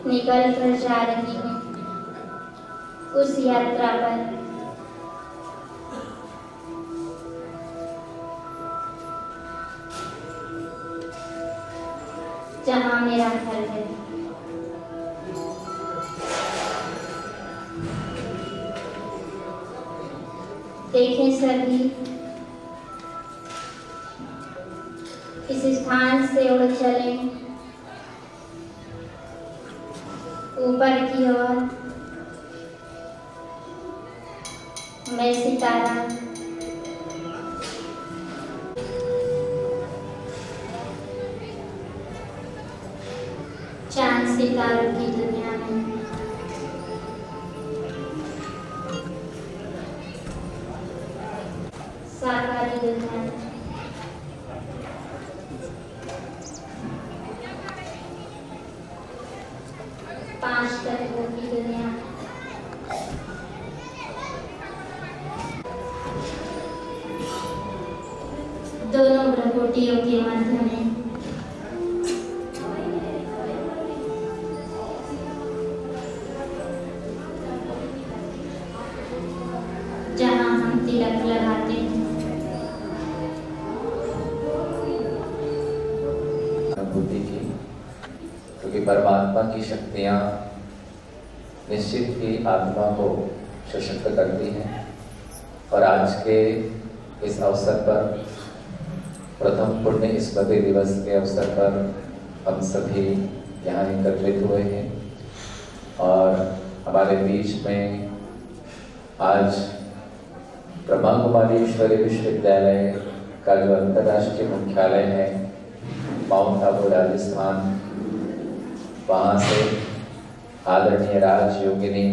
निकल कर जा रही हूँ उस यात्रा पर जहाँ मेरा घर है। देखें सभी, इस स्थान से उड़ चले ऊपर की ओर। मैं सितारा चांद सितारों की दुनिया में साकारी दुनिया में पांच तत्वों की दुनिया में दोनों भ्रकुटियों के मध्य में जहाँ हम तिलक लगाते हैं। अनुभूति की, क्योंकि परमात्मा की शक्तियाँ निश्चित ही आत्मा को सशक्त करती हैं। और आज के इस अवसर पर, प्रथम पुण्य स्मृति दिवस के अवसर पर हम सभी यहाँ एकत्रित हुए हैं। और हमारे बीच में आज ब्रह्मा कुमारी ईश्वरी विश्वविद्यालय का जो अंतर्राष्ट्रीय मुख्यालय है माउंट आबू राजस्थान, वहाँ से आदरणीय राज योगिनी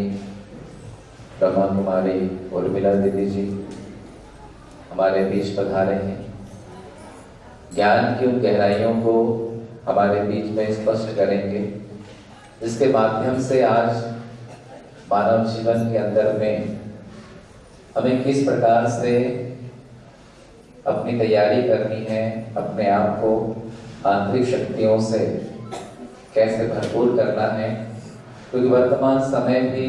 ब्रह्मा कुमारी उर्मिला दीदी जी हमारे बीच पधारे हैं। ज्ञान की उन गहराइयों को हमारे बीच में स्पष्ट करेंगे, जिसके माध्यम से आज मानव जीवन के अंदर में हमें किस प्रकार से अपनी तैयारी करनी है, अपने आप को आंतरिक शक्तियों से कैसे भरपूर करना है। क्योंकि वर्तमान समय भी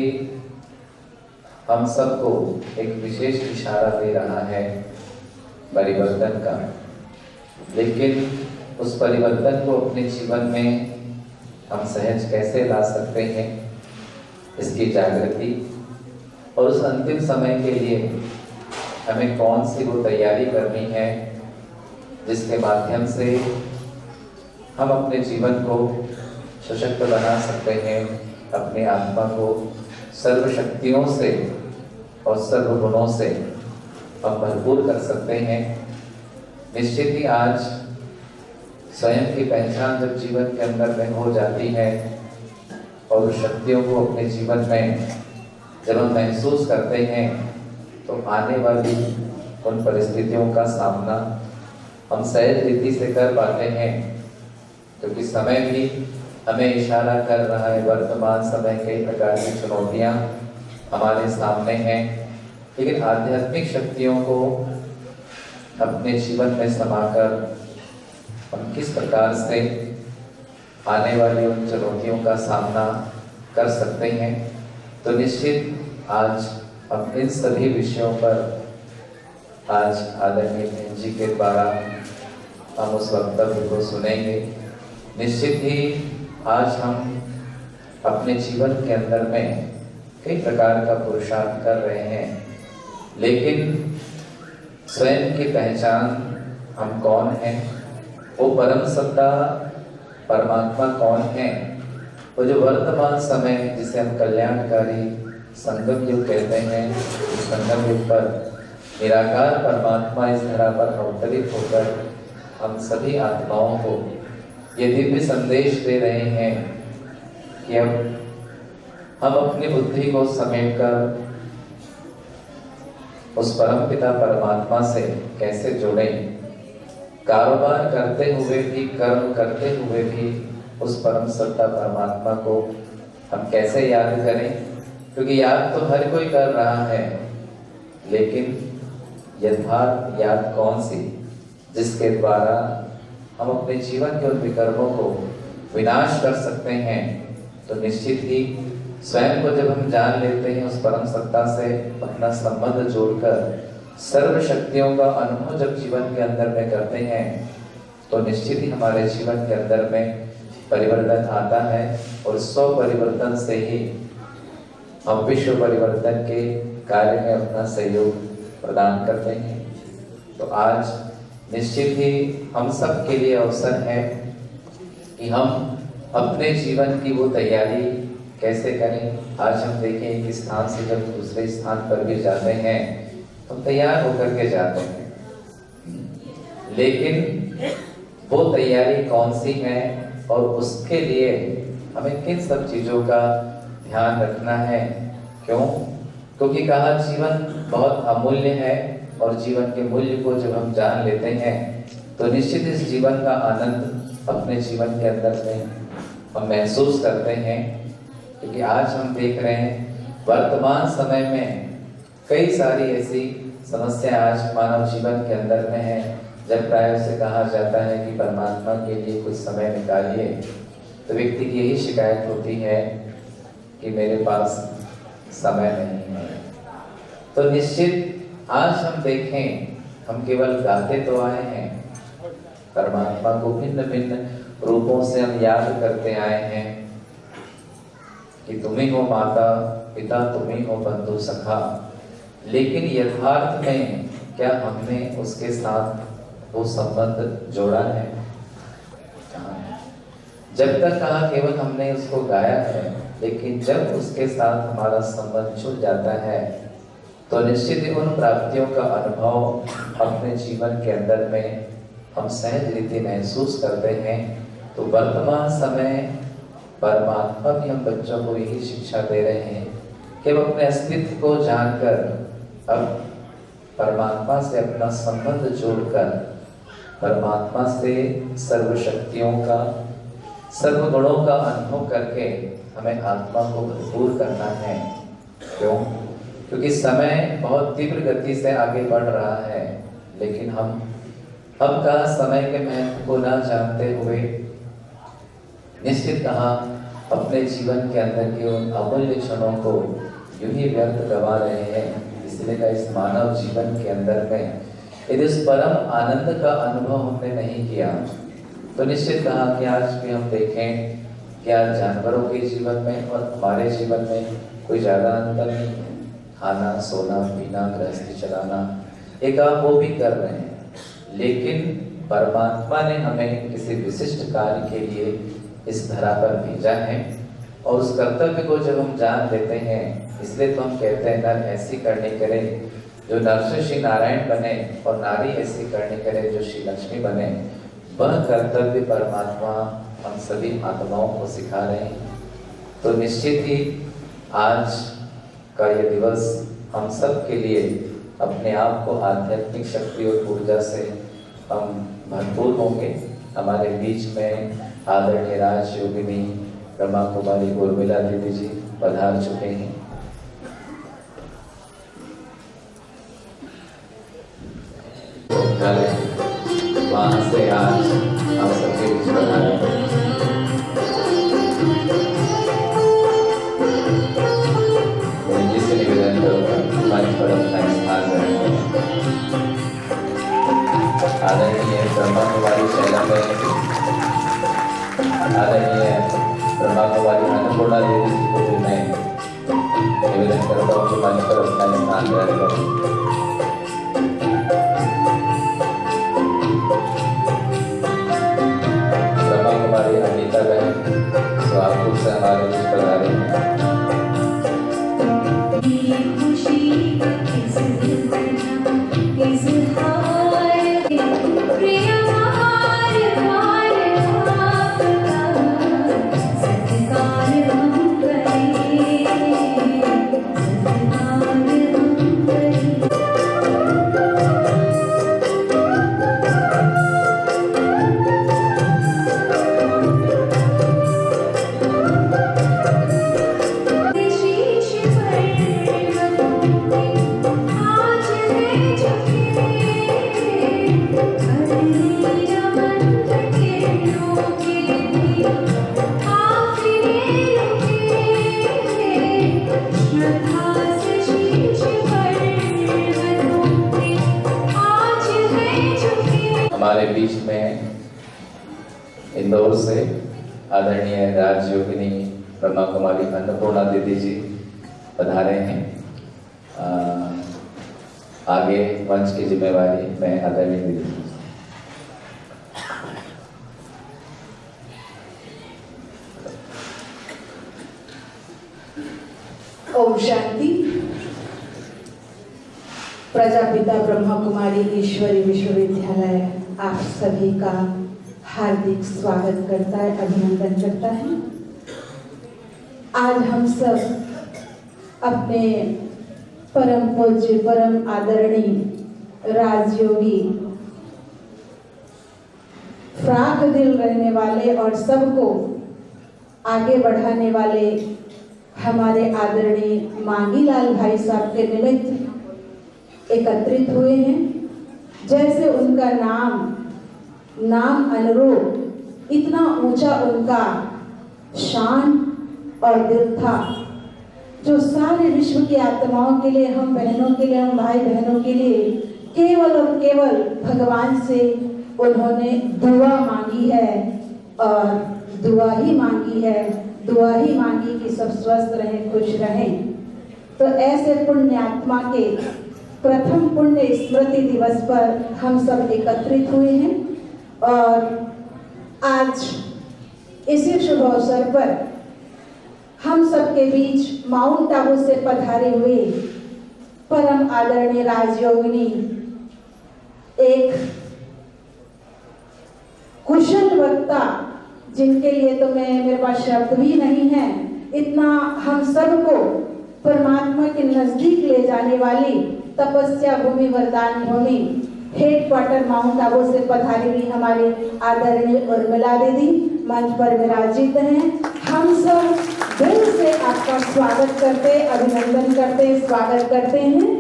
हम सबको एक विशेष इशारा दे रहा है परिवर्तन का, लेकिन उस परिवर्तन को अपने जीवन में हम सहज कैसे ला सकते हैं, इसकी जागृति और उस अंतिम समय के लिए हमें कौन सी वो तैयारी करनी है जिसके माध्यम से हम अपने जीवन को सशक्त बना सकते हैं, अपने आत्मा को सर्व शक्तियों से और सर्व गुणों से हम भरपूर कर सकते हैं। निश्चित ही आज स्वयं की पहचान जब जीवन के अंदर में हो जाती है और उस शक्तियों को अपने जीवन में जब हम महसूस करते हैं, तो आने वाली उन परिस्थितियों का सामना हम सहज रीति से कर पाते हैं। क्योंकि समय भी हमें इशारा कर रहा है, वर्तमान समय कई प्रकार की चुनौतियाँ हमारे सामने हैं, लेकिन आध्यात्मिक शक्तियों को अपने जीवन में समाकर हम किस प्रकार से आने वाली उन चुनौतियों का सामना कर सकते हैं। तो निश्चित आज हम इन सभी विषयों पर आज आदरणीय बहन जी के द्वारा हम उस वक्तव्य को सुनेंगे। निश्चित ही आज हम अपने जीवन के अंदर में कई प्रकार का पुरुषार्थ कर रहे हैं, लेकिन स्वयं की पहचान हम कौन हैं, वो परम सत्ता परमात्मा कौन है, वो जो वर्तमान समय जिसे हम कल्याणकारी संगम युग कहते हैं, इस संगम युग पर निराकार परमात्मा इस धरा पर अवतरित होकर हम सभी आत्माओं को ये दिव्य संदेश दे रहे हैं कि अब हम अपनी बुद्धि को समेटकर उस परम पिता परमात्मा से कैसे जुड़ें, कारोबार करते हुए भी, कर्म करते हुए भी उस परम सत्ता परमात्मा को हम कैसे याद करें। क्योंकि याद तो हर कोई कर रहा है, लेकिन यथार्थ याद कौन सी जिसके द्वारा हम अपने जीवन के उन विकर्मों को विनाश कर सकते हैं, तो निश्चित ही स्वयं को जब हम जान लेते हैं, उस परम सत्ता से अपना संबंध जोड़कर सर्व शक्तियों का अनुभव जब जीवन के अंदर में करते हैं, तो निश्चित ही हमारे जीवन के अंदर में परिवर्तन आता है और स्व परिवर्तन से ही हम विश्व परिवर्तन के कार्य में अपना सहयोग प्रदान करते हैं। तो आज निश्चित ही हम सब के लिए अवसर है कि हम अपने जीवन की वो तैयारी कैसे करें। आज हम देखें एक स्थान से जब दूसरे स्थान पर भी जाते हैं तो तैयार होकर के जाते हैं, लेकिन वो तैयारी कौन सी है और उसके लिए हमें किन सब चीज़ों का ध्यान रखना है। क्यों? क्योंकि कहा जीवन बहुत अमूल्य है और जीवन के मूल्य को जब हम जान लेते हैं तो निश्चित इस जीवन का आनंद अपने जीवन के अंदर में हम महसूस करते हैं। क्योंकि आज हम देख रहे हैं वर्तमान समय में कई सारी ऐसी समस्याएं आज मानव जीवन के अंदर में है। जब प्राय से कहा जाता है कि परमात्मा के लिए कुछ समय निकालिए, तो व्यक्ति की यही शिकायत होती है कि मेरे पास समय नहीं है। तो निश्चित आज हम देखें, हम केवल गाते तो आए हैं, परमात्मा को भिन्न भिन्न रूपों से हम याद करते आए हैं कि तुम ही हो माता पिता, तुम ही हो बंधु सखा, लेकिन यथार्थ में क्या हमने उसके साथ वो संबंध जोड़ा है? जब तक कहा केवल हमने उसको गाया है, लेकिन जब उसके साथ हमारा संबंध जुड़ जाता है तो निश्चित ही उन प्राप्तियों का अनुभव अपने जीवन के अंदर में हम सहज रीति महसूस करते हैं। तो वर्तमान समय परमात्मा भी हम बच्चों को यही शिक्षा दे रहे हैं कि हम अपने अस्तित्व को जानकर अब परमात्मा से अपना संबंध जोड़कर परमात्मा से सर्व शक्तियों का, सर्व गुणों का अनुभव करके हमें आत्मा को भरपूर करना है। क्यों? क्योंकि समय बहुत तीव्र गति से आगे बढ़ रहा है, लेकिन हम कहा समय के महत्व को ना जानते हुए निश्चित कहा अपने जीवन के अंदर के उन अमूल्य क्षणों को यूं ही व्यर्थ गवा रहे हैं। इसलिए का इस मानव जीवन के अंदर में यदि इस परम आनंद का अनुभव हमने नहीं किया तो निश्चित कहा कि आज भी हम देखें कि आज जानवरों के जीवन में और हमारे जीवन में कोई ज़्यादा अंतर नहीं है। खाना, सोना, पीना, गृहस्थी चलाना, एक आप वो भी कर रहे हैं, लेकिन परमात्मा ने हमें किसी विशिष्ट कार्य के लिए इस धरा पर भेजा है और उस कर्तव्य को जब हम जान लेते हैं, इसलिए तो हम कहते हैं नर ऐसी करनी करे जो नर से श्री नारायण बने और नारी ऐसी करनी करे जो श्री लक्ष्मी बने। वह कर्तव्य परमात्मा हम सभी आत्माओं को सिखा रहे हैं। तो निश्चित ही आज का यह दिवस हम सब के लिए अपने आप को आध्यात्मिक शक्ति और ऊर्जा से हम भरपूर होंगे। हमारे बीच में आदरणीय राज योगिनी ब्रह्मा कुमारी उर्मिला दीदी जी पधार चुके हैं। वहाँ से आज हम सबके बीच पधारे। जिससे निवेदन करूँगा मंच पर अपना स्थान ग्रहण करें। आदरणीय ब्रह्मा कुमारी शैला बहन, आदरणीय ब्रह्मा कुमारी अन्नपूर्णा देवी जी को भी मैं निवेदन करता हूँ कि मंच पर अपना स्थान ग्रहण करें। ब्रह्मा कुमारी अनीता बहन स्वागत से हमारे बीच पधारे हैं। हमारे बीच में इंदौर से आदरणीय राजयोगिनी ब्रह्मा कुमारी अन्नपूर्णा दीदी जी पधारे हैं। आगे मंच की जिम्मेवारी मैं आदरणीय दीदी। ओम शांति। प्रजापिता ब्रह्मा कुमारी ईश्वरी विश्वविद्यालय आप सभी का हार्दिक स्वागत करता है, अभिनंदन करता है। आज हम सब अपने परम पूज्य परम आदरणीय राजयोगी फ्राक दिल रहने वाले और सबको आगे बढ़ाने वाले हमारे आदरणीय मांगीलाल भाई साहब के निमित्त एकत्रित हुए हैं। जैसे उनका नाम अनुरूप इतना ऊंचा उनका शान और दिल था, जो सारे विश्व की आत्माओं के लिए, हम बहनों के लिए, हम भाई बहनों के लिए केवल और केवल भगवान से उन्होंने दुआ मांगी है और दुआ ही मांगी है, दुआ ही मांगी कि सब स्वस्थ रहें, खुश रहें। तो ऐसे पुण्य आत्मा के प्रथम पुण्य स्मृति दिवस पर हम सब एकत्रित हुए हैं और आज इसी शुभ अवसर पर हम सबके बीच माउंट आबू से पधारे हुए परम आदरणीय राजयोगिनी, एक कुशल वक्ता, जिनके लिए तो मेरे पास शब्द भी नहीं है, इतना हम सबको परमात्मा के नजदीक ले जाने वाली तपस्या भूमि, वरदान भूमि, हेड क्वार्टर माउंट आबू से पधारी हुई हमारी आदरणीय उर्मिला दीदी मंच पर विराजित हैं। हम सब दिल से आपका स्वागत करते, अभिनंदन करते, स्वागत करते हैं।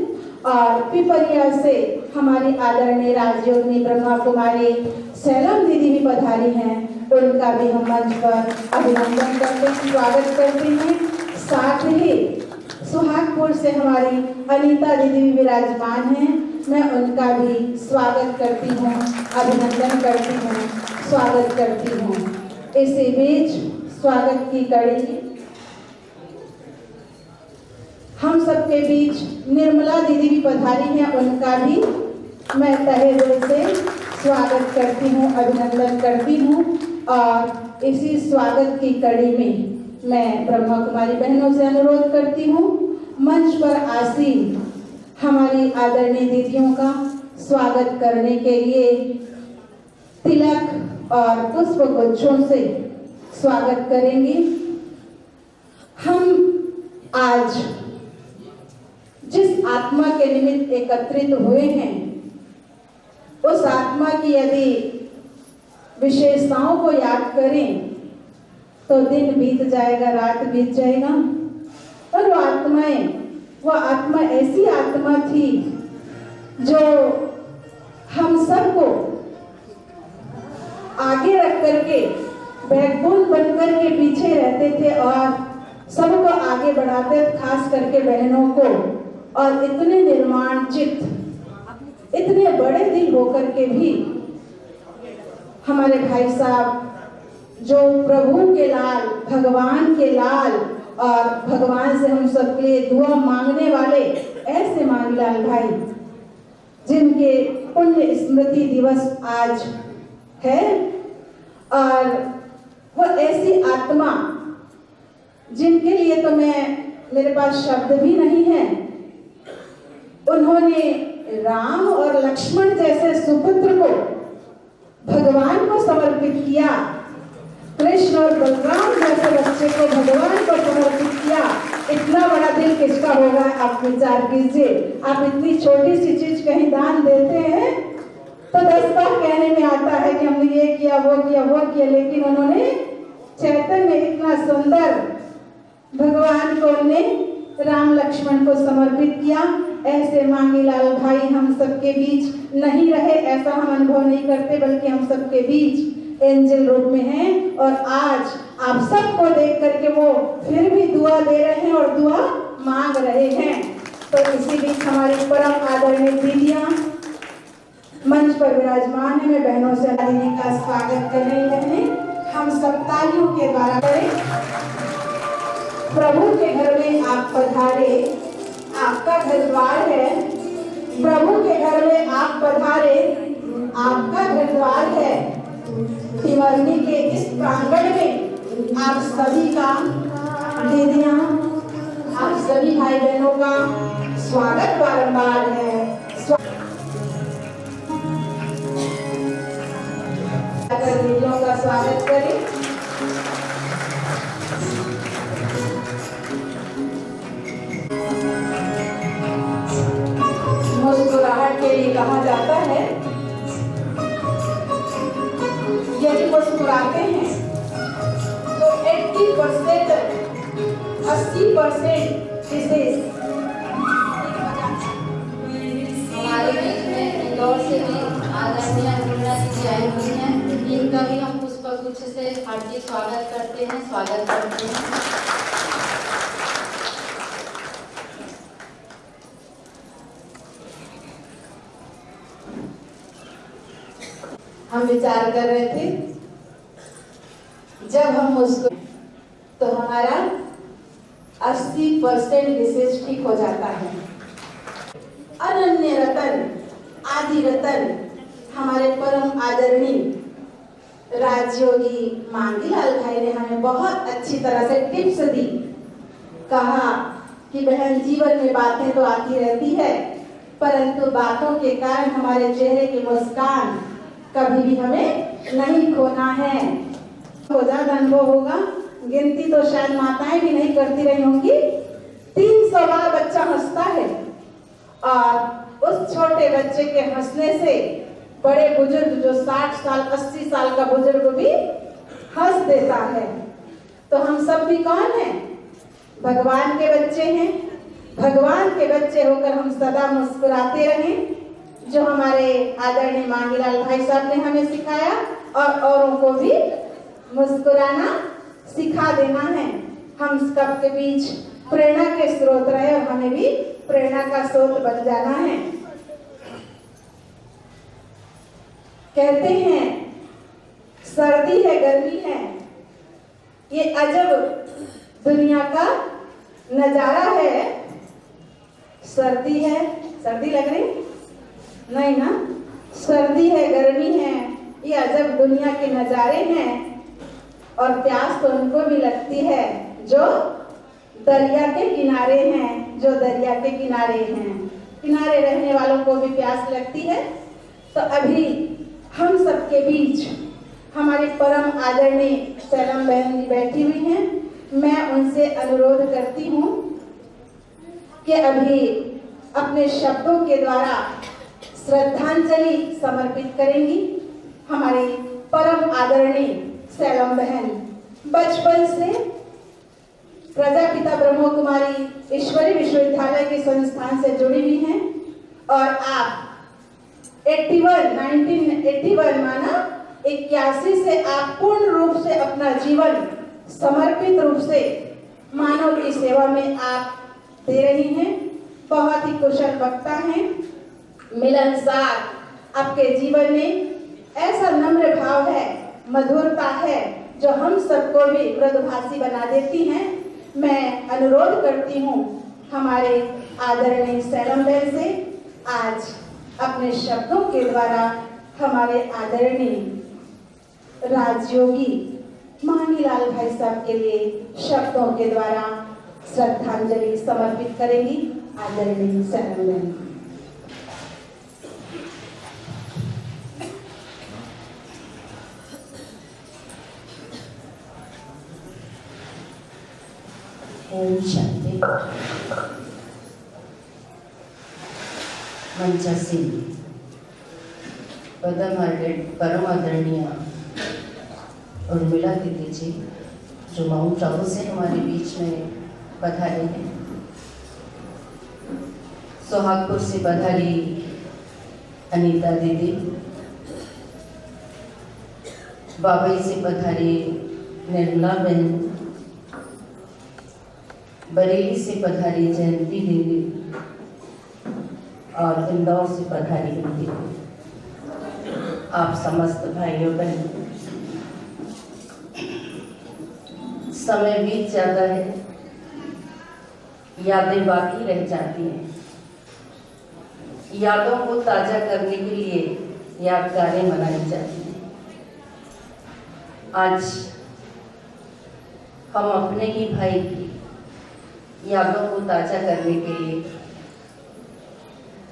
और पिपरिया से हमारी आदरणीय राजयोगिनी ब्रह्मा कुमारी सैलम दीदी भी पधारी हैं, उनका भी हम मंच पर अभिनंदन करते, स्वागत करते हैं। साथ ही सुहागपुर से हमारी अनीता दीदी भी विराजमान हैं, मैं उनका भी स्वागत करती हूँ, अभिनंदन करती हूँ, स्वागत करती हूँ। इसी बीच स्वागत की कड़ी हम सबके बीच निर्मला दीदी भी पधारी हैं, उनका भी मैं तहे दिल से स्वागत करती हूँ, अभिनंदन करती हूँ। और इसी स्वागत की कड़ी में मैं ब्रह्मा कुमारी बहनों से अनुरोध करती हूँ, मंच पर आसीन हमारी आदरणीय दीदियों का स्वागत करने के लिए तिलक और पुष्प गुच्छों से स्वागत करेंगे। हम आज जिस आत्मा के निमित्त एकत्रित हुए हैं, उस आत्मा की यदि विशेषताओं को याद करें तो दिन बीत जाएगा, रात बीत जाएगा। और वो आत्मा ऐसी आत्मा थी जो हम सबको आगे रख करके बैकबोन बनकर के पीछे रहते थे और सबको आगे बढ़ाते, खास करके बहनों को। और इतने निर्माण चित्त, इतने बड़े दिल होकर के भी हमारे भाई साहब जो प्रभु के लाल, भगवान के लाल और भगवान से हम सबके लिए दुआ मांगने वाले ऐसे मांगीलाल भाई, जिनके पुण्य स्मृति दिवस आज है। और वो ऐसी आत्मा जिनके लिए तो मेरे पास शब्द भी नहीं है। उन्होंने राम और लक्ष्मण जैसे सुपुत्र को भगवान को समर्पित किया, कृष्ण और बलराम जैसे बच्चे को भगवान को समर्पित किया। इतना बड़ा दिल किसका होगा, आप विचार कीजिए। आप इतनी छोटी सी चीज कहीं दान देते हैं तो 10 बार कहने में आता है कि हमने ये किया, वो किया, वो किया, लेकिन उन्होंने चैतन्य इतना सुंदर भगवान को उन्हें राम लक्ष्मण को समर्पित किया। ऐसे मांगीलाल भाई हम सबके बीच नहीं रहे, ऐसा हम अनुभव नहीं करते, बल्कि हम सबके बीच एंजल रूप में हैं। और आज आप सबको देख करके वो फिर भी दुआ दे रहे हैं और दुआ मांग रहे हैं। तो इसी बीच हमारी परम आदरणीय दीदियां मंच पर विराजमान है। मैं बहनों से लेने का स्वागत कर रही बहनें हम सब तालियों के द्वारा करें। प्रभु के घर में आप पधारे, आपका घर द्वार है। प्रभु के घर में आप पधारे, आपका घर द्वार है। तिमरनी के इस प्रांगण में आप सभी का, दीदियां, आप सभी भाई बहनों का स्वागत बारंबार है। दीदियों का स्वागत करें। मुस्कुराहट के लिए कहा जाता है, यदि मुस्कुराते हैं तो 80% विशेष हमारे बीच में इंदौर से भी आदरणीय अनुराधा जी आई हुई हैं। इनका भी हम पुष्पगुच्छ से हार्दिक स्वागत करते हैं। हम विचार कर रहे थे, जब हम मुस्कुराते तो हमारा 80% विशेष ठीक हो जाता है। अनन्य रतन, आदि रतन हमारे परम आदरणीय राजयोगी मांगीलाल भाई ने हमें बहुत अच्छी तरह से टिप्स दी। कहा कि बहन, जीवन में बातें तो आती रहती है, परंतु बातों के कारण हमारे चेहरे की मुस्कान कभी भी हमें नहीं खोना है। हो ज्यादा अनुभव होगा, गिनती तो शायद माताएं भी नहीं करती रही होंगी। 300 बार बच्चा हंसता है और उस छोटे बच्चे के हंसने से बड़े बुजुर्ग, जो 60 साल 80 साल का बुजुर्ग भी हंस देता है। तो हम सब भी कौन हैं? भगवान के बच्चे हैं। भगवान के बच्चे होकर हम सदा मुस्कुराते रहें, जो हमारे आदरणीय मांगीलाल भाई साहब ने हमें सिखाया, और औरों को भी मुस्कुराना सिखा देना है। हम सबके बीच प्रेरणा के स्रोत रहे और हमें भी प्रेरणा का स्रोत बन जाना है। कहते हैं सर्दी है, गर्मी है, ये अजब दुनिया का नजारा है। सर्दी है, सर्दी लग रही नहीं ना? सर्दी है, गर्मी है, ये अजब दुनिया के नजारे हैं। और प्यास तो उनको भी लगती है जो दरिया के किनारे हैं, जो दरिया के किनारे हैं। किनारे रहने वालों को भी प्यास लगती है। तो अभी हम सबके बीच हमारी परम आदरणीय सैलम बहन जी बैठी हुई हैं। मैं उनसे अनुरोध करती हूँ कि अभी अपने शब्दों के द्वारा श्रद्धांजलि समर्पित करेंगी। हमारी परम आदरणीय सैलम बहन बचपन से प्रजापिता ब्रह्म कुमारी ईश्वरी विश्वविद्यालय के संस्थान से जुड़ी हुई हैं। और आप 1981 माना 81 से आप पूर्ण रूप से अपना जीवन समर्पित रूप से मानव की सेवा में आप दे रही हैं। बहुत ही कुशल वक्ता हैं, मिलनसार। आपके जीवन में ऐसा नम्र भाव है, मधुरता है, जो हम सबको भी मृदुभाषी बना देती हैं। मैं अनुरोध करती हूँ हमारे आदरणीय सैलम बहन से आज अपने शब्दों के द्वारा हमारे आदरणीय राजयोगी मांगीलाल भाई साहब के लिए शब्दों के द्वारा श्रद्धांजलि समर्पित करेंगी आदरणीय सैलम बहन। ओम शांति। मंचासीन परम आदरणीय उर्मिला दीदी जी, जो माउंट आबू से हमारे बीच में पधारे हैं। सोहागपुर से पधारी अनीता दीदी, बाबई से पधारी निर्मला बहन, बरेली से पधारी जयंती दीदी और इंदौर से पधारी दीदी। आप समस्त भाइयों बहनों, समय बीत जाता है, यादें बाकी रह जाती हैं। यादों को ताजा करने के लिए यादगारें मनाई जाती हैं। आज हम अपने ही भाई की यादों को ताजा करने के लिए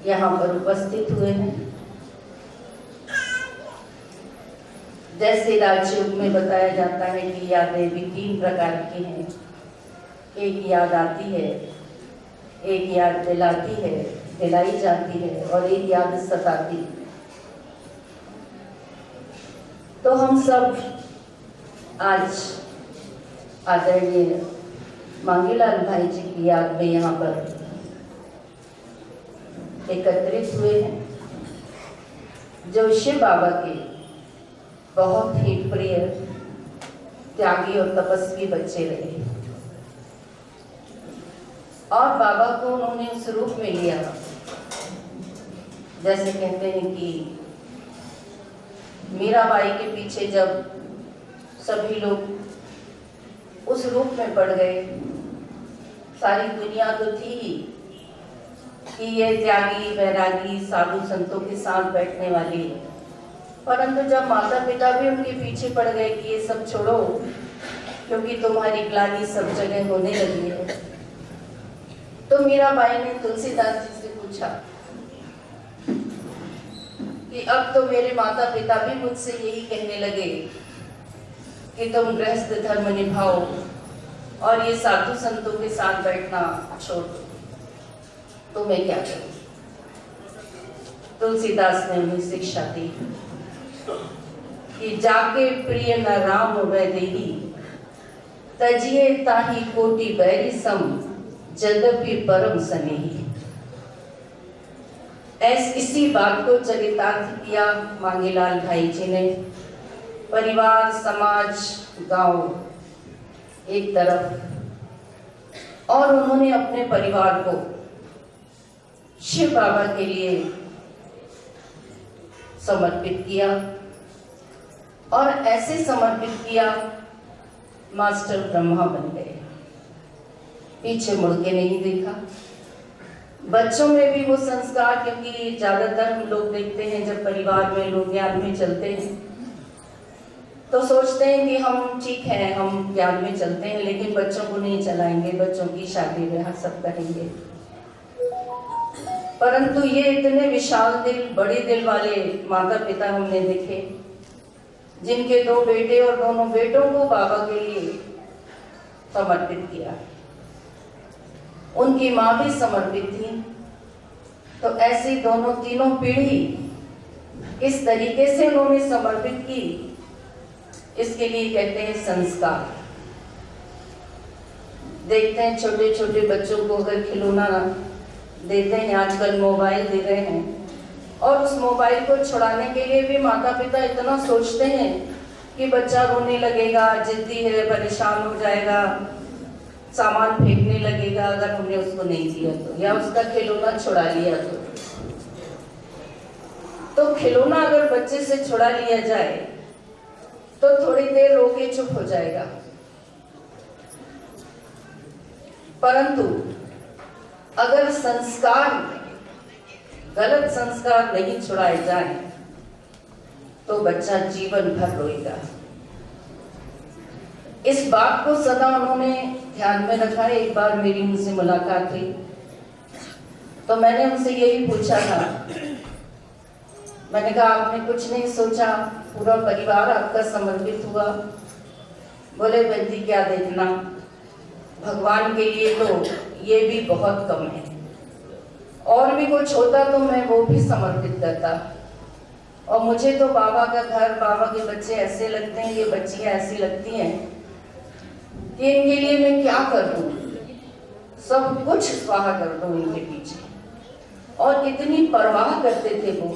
यहाँ पर उपस्थित हुए हैं। जैसे राजयोग में बताया जाता है कि यादें भी 3 प्रकार की हैं। एक याद आती है, एक याद दिलाती है, दिलाई जाती है, और एक याद सताती है। तो हम सब आज आदरणीय मांगीलाल भाई जी की याद में यहाँ पर एकत्रित हुए हैं, जो शिव बाबा के बहुत ही प्रिय, त्यागी और तपस्वी बच्चे रहे। और बाबा को उन्होंने उस रूप में लिया, जैसे कहते हैं कि मीराबाई के पीछे जब सभी लोग उस रूप में पड़ गए, सारी दुनिया तो थी ही कि ये त्यागी वैरागी साधु संतों के साथ बैठने वाली है, परंतु जब माता पिता भी उनके पीछे पड़ गए कि ये सब छोड़ो क्योंकि तुम्हारी ग्लानि सब जगह होने लगी है, तो मीराबाई ने तुलसीदास जी से पूछा कि अब तो मेरे माता पिता भी मुझसे यही कहने लगे कि तुम गृहस्थ धर्म निभाओ और ये साधु संतों के साथ बैठना छोड़ दो, तो मैं क्या करूं। तुलसीदास ने उन्हें शिक्षा दी कि जाके प्रिय न राम वैदेही, तजिए ताही कोटि बैरी सम, जद्यपि परम स्नेही। इसी बात को चरितार्थ किया मांगीलाल भाई जी ने। परिवार, समाज, गांव एक तरफ, और उन्होंने अपने परिवार को शिव बाबा के लिए समर्पित किया, और ऐसे समर्पित किया मास्टर ब्रह्मा बन गए, पीछे मुड़ के नहीं देखा। बच्चों में भी वो संस्कार, क्योंकि ज्यादातर हम लोग देखते हैं जब परिवार में लोग ज्ञान में चलते हैं तो सोचते हैं कि हम ठीक हैं, हम ज्ञान में चलते हैं, लेकिन बच्चों को नहीं चलाएंगे, बच्चों की शादी ब्याह सब करेंगे। परंतु ये इतने विशाल दिल, बड़े दिल वाले माता पिता हमने देखे, जिनके 2 बेटे और दोनों बेटों को बाबा के लिए समर्पित किया। उनकी माँ भी समर्पित थी, तो ऐसी दोनों तीनों पीढ़ी इस तरीके से उन्होंने समर्पित की, इसके लिए कहते हैं संस्कार। देखते हैं छोटे छोटे बच्चों को अगर खिलौना देते हैं, आजकल मोबाइल दे रहे हैं, और उस मोबाइल को छुड़ाने के लिए भी माता पिता इतना सोचते हैं कि बच्चा रोने लगेगा, जिद्दी है, परेशान हो जाएगा, सामान फेंकने लगेगा अगर हमने उसको नहीं दिया तो, या उसका खिलौना छुड़ा लिया तो खिलौना अगर बच्चे से छुड़ा लिया जाए तो थोड़ी देर रो के चुप हो जाएगा, परंतु अगर संस्कार, गलत संस्कार नहीं छुड़ाए जाए तो बच्चा जीवन भर रोएगा। इस बात को सदा उन्होंने ध्यान में रखा है। एक बार मेरी उनसे मुलाकात हुई तो मैंने उनसे यही पूछा था, मैंने कहा आपने कुछ नहीं सोचा, पूरा परिवार आपका समर्पित हुआ। बोले बंदी क्या देखना, भगवान के लिए तो ये भी बहुत कम है, और भी कुछ होता तो मैं वो भी समर्पित करता, और मुझे तो बाबा का घर, बाबा के बच्चे ऐसे लगते हैं, ये बच्चियां ऐसी लगती हैं कि इनके लिए मैं क्या कर दूं, सब कुछ स्वाहा कर दूं इनके पीछे। और इतनी परवाह करते थे वो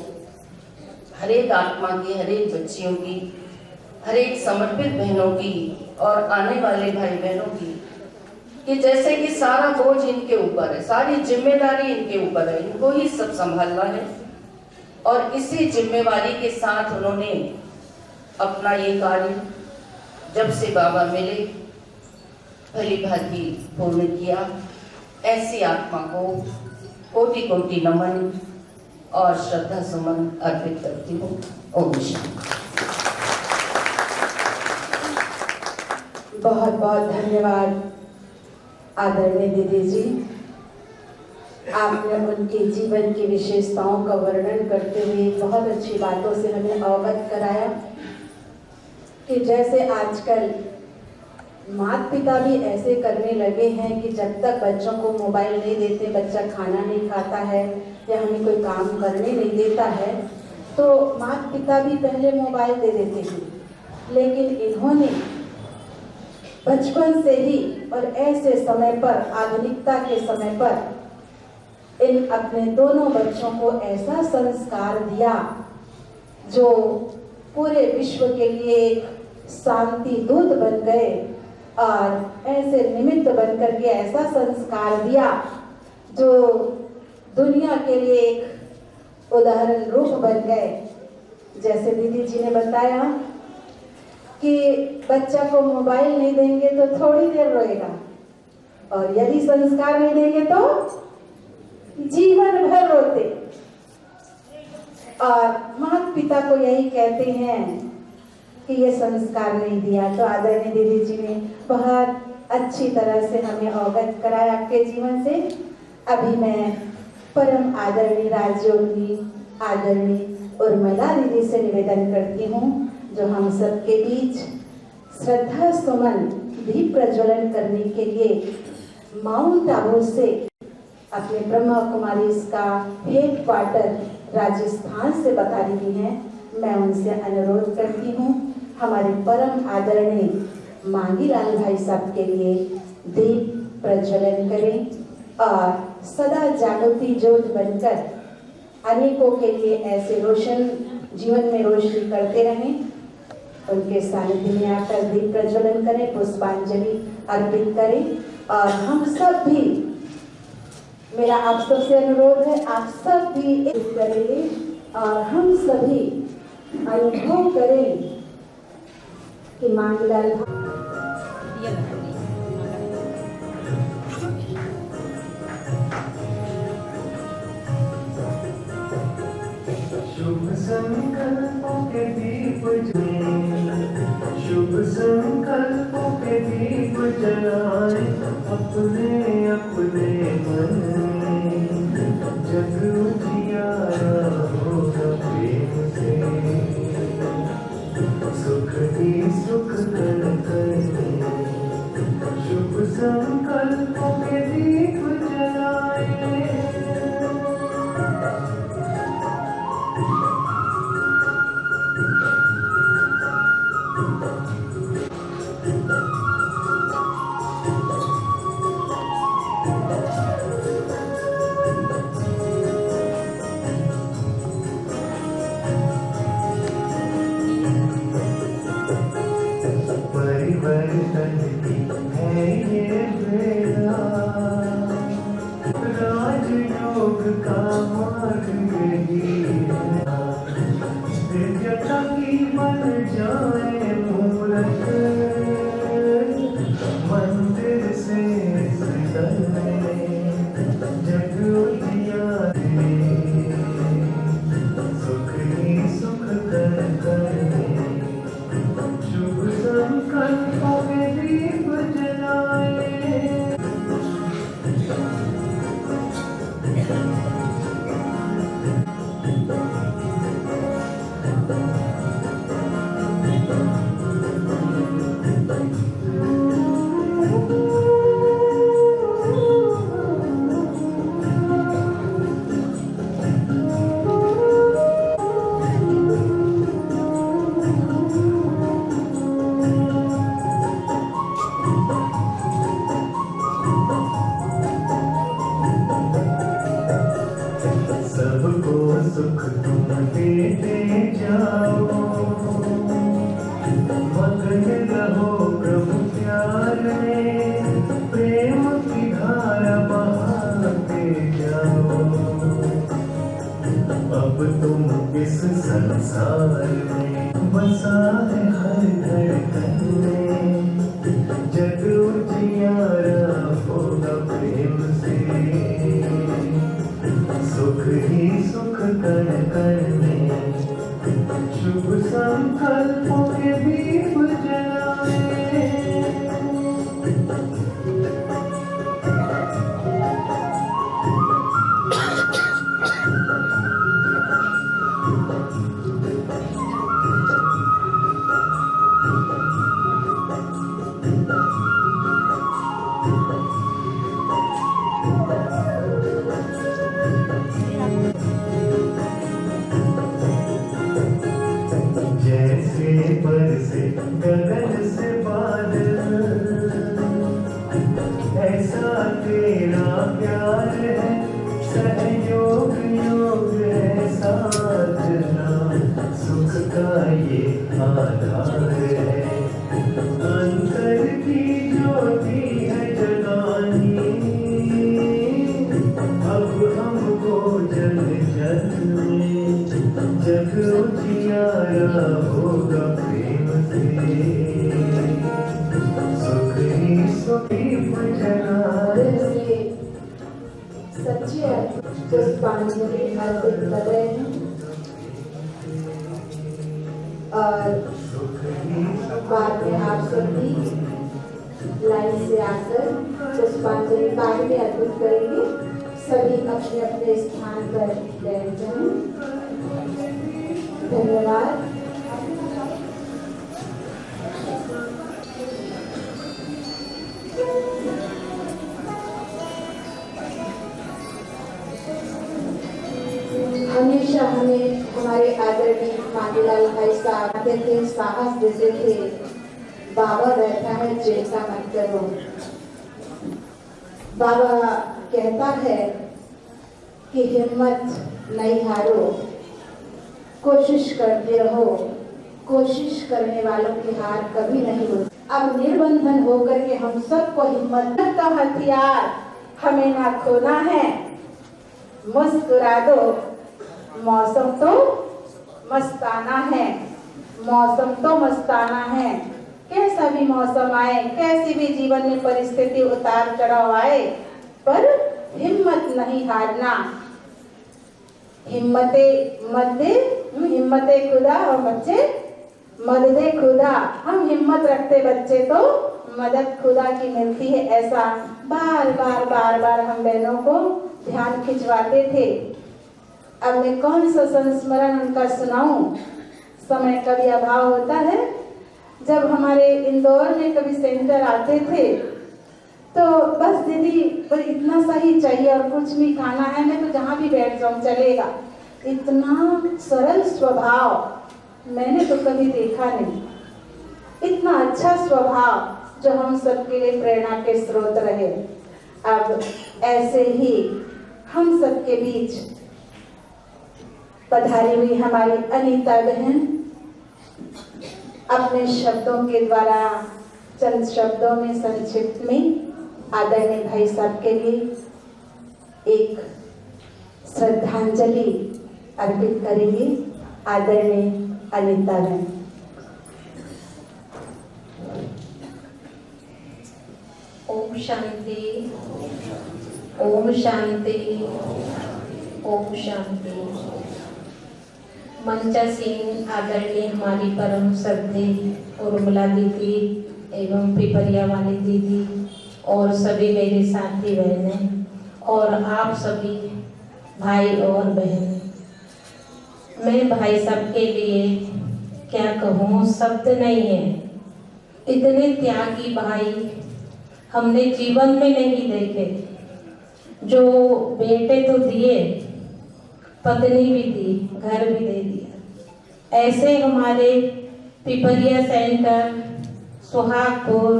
हर एक आत्मा की, हर एक बच्चियों की, हर एक समर्पित बहनों की और आने वाले भाई बहनों की, कि जैसे कि सारा बोझ इनके ऊपर है, सारी जिम्मेदारी इनके ऊपर है, इनको ही सब संभालना है। और इसी जिम्मेवारी के साथ उन्होंने अपना ये कार्य जब से बाबा मिले भली भांति पूर्ण किया। ऐसी आत्मा को कोटि कोटि नमन और श्रद्धा सुमन अर्पित करती हूँ। ओम शांति। बहुत बहुत धन्यवाद आदरणीय दीदी जी, आपने उनके जीवन की विशेषताओं का वर्णन करते हुए बहुत अच्छी बातों से हमें अवगत कराया कि जैसे आजकल माता पिता भी ऐसे करने लगे हैं कि जब तक बच्चों को मोबाइल नहीं देते बच्चा खाना नहीं खाता है या हमें कोई काम करने नहीं देता है, तो माता पिता भी पहले मोबाइल दे देते हैं। लेकिन इन्होंने बचपन से ही और ऐसे समय पर, आधुनिकता के समय पर इन अपने दोनों बच्चों को ऐसा संस्कार दिया जो पूरे विश्व के लिए एक शांति दूत बन गए और ऐसे निमित्त बनकर के ऐसा संस्कार दिया जो दुनिया के लिए एक उदाहरण रूप बन गए। जैसे दीदी जी ने बताया कि बच्चा को मोबाइल नहीं देंगे तो थोड़ी देर रोएगा और यदि संस्कार नहीं देंगे तो जीवन भर रोते। और माता पिता को यही कहते हैं कि ये संस्कार नहीं दिया। तो आदरणीय दीदी जी ने बहुत अच्छी तरह से हमें अवगत कराया आपके जीवन से। अभी मैं परम आदरणीय राजयोगिनी आदरणीय उर्मिला दीदी से निवेदन करती हूँ जो हम सबके बीच श्रद्धा सुमन दीप प्रज्वलन करने के लिए माउंट आबू से अपने ब्रह्मा कुमारी इसका हेड क्वार्टर राजस्थान से बता रही हैं। मैं उनसे अनुरोध करती हूँ हमारे परम आदरणीय मांगीलाल भाई साहब के लिए दीप प्रज्वलन करें और सदा जागृति ज्योत बनकर अनेकों के लिए ऐसे रोशन जीवन में रोशनी करते रहें। उनके सानिध्य में आकर दीप प्रज्वलन करें, पुष्पांजलि अर्पित करें। और हम सब भी, मेरा आप सबसे अनुरोध है, आप सब भी एक करें और हम सभी अनुभव करें कि मांगीलाल शुभ संकल्पों के दीप शुभ संकल्पों के दीप जलाए अपने अपने मन में जग उजियारा होगा प्रेम से सुख ही सुख कर शुभ संकल्पों के दीप जलाए। परिवर्तन की है ये बेला, राजयोग का मार्ग यही है। दिव्यता की बन जाए मूरत मंदिर से सदन में जग उजियारे सुख ही सुख कर शुभ संकल्पों के दीप जलाए। सबको सुख तुम देते जाओ, मगन रहो प्रभु प्यार में, प्रेम की धारा बहाते जाओ। अब तुम इस संसार में बसा है हर धड़कन में, जग उजियारा होगा प्रेम से, सुख ही सुख कण कण में, शुभ संकल्पों के दीप जलाए। जैसे बरसे गगन से बादल, ऐसा तेरा प्यार है, सहयोग योग है साजना, सुख का ये आधार है, अंतर की ज्योति है जगानी, अब हमको जग जग में, जग उजियारा होगा प्रेम से, सुख ही सुख ही जगाए। सच्चे पुष्पांजलि अर्पित कर रहे हैं और सुख ही बाद में आप सभी लाइन से आकर पुष्पांजलि बाद में अर्पित करेंगे। सभी अपने अपने स्थान पर बैठ जाएं। धन्यवाद। हमेशा हमें हमारे आदरणीय मांगीलाल भाई साहब कहते थे, साहस देते थे, बाबा बैठा है चिंता मत करो। बाबा कहता है कि हिम्मत नहीं हारो, कोशिश करते रहो, कोशिश करने वालों की हार कभी नहीं होती। अब निर्बंधन होकर के हम सबको हिम्मत का हथियार हमें ना खोना है। मुस्कुरा दो, मौसम तो मस्ताना है, मौसम तो मस्ताना है। कैसा भी मौसम आए, कैसी भी जीवन में परिस्थिति उतार चढ़ाव आए, पर हिम्मत नहीं हारना। हिम्मते खुदा और बच्चे मददे खुदा। हम हिम्मत रखते बच्चे तो मदद खुदा की मिलती है। ऐसा बार बार हम बहनों को ध्यान खिंचवाते थे। अब मैं कौन सा संस्मरण उनका सुनाऊं, समय का भी अभाव होता है। जब हमारे इंदौर में कभी सेंटर आते थे तो बस दीदी पर इतना सा ही चाहिए और कुछ भी खाना है, मैं तो जहाँ भी बैठ जाऊँ चलेगा। इतना सरल स्वभाव मैंने तो कभी देखा नहीं। इतना अच्छा स्वभाव जो हम सबके लिए प्रेरणा के स्रोत रहे। अब ऐसे ही हम सबके बीच पधारी हुई हमारी अनीता बहन अपने शब्दों के द्वारा चंद शब्दों में संक्षिप्त में आदरणीय भाई साहब के लिए एक श्रद्धांजलि अर्पित करेंगे। आदरणीय अनीता बहन। ओम शांति, ओम शांति, ओम शांति। मंचासीन आदरणीय हमारी परम श्रद्धेय उर्मिला दीदी एवं पिपरिया वाली दीदी और सभी मेरे साथी बहनें और आप सभी भाई और बहन, मैं भाई साहब के लिए क्या कहूँ, शब्द नहीं है। इतने त्यागी भाई हमने जीवन में नहीं देखे। जो बेटे तो दिए, पत्नी भी दी, घर भी दे दिया। ऐसे हमारे पिपरिया सेंटर, सुहागपुर,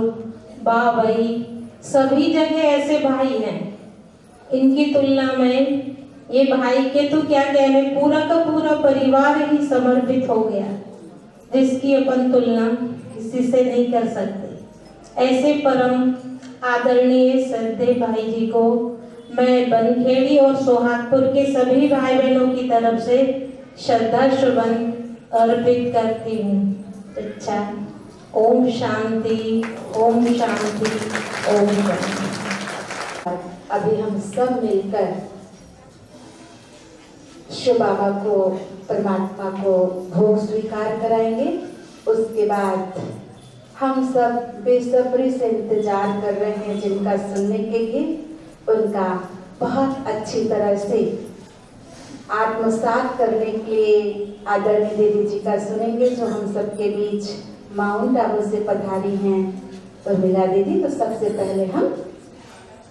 बाबई, सभी जगह ऐसे भाई हैं। इनकी तुलना में ये भाई के तो क्या कहने, पूरा का पूरा परिवार ही समर्पित हो गया, जिसकी अपन तुलना किसी से नहीं कर सकते। ऐसे परम आदरणीय श्रद्धेय भाई जी को मैं बनखेड़ी और सोहागपुर के सभी भाई बहनों की तरफ से श्रद्धा सुमन अर्पित करती हूँ। अच्छा, ओम शांति, ओम शांति, ओम शांति। अभी हम सब मिलकर शिव बाबा को, परमात्मा को भोग स्वीकार कराएंगे। उसके बाद हम सब बेसब्री से इंतजार कर रहे हैं जिनका सुनने के लिए, उनका बहुत अच्छी तरह से आत्मसात करने के लिए आदरणीय देवी जी का सुनेंगे, जो हम सबके बीच माउंट आबू से पधारी हैं उर्मिला दीदी। तो सबसे पहले हम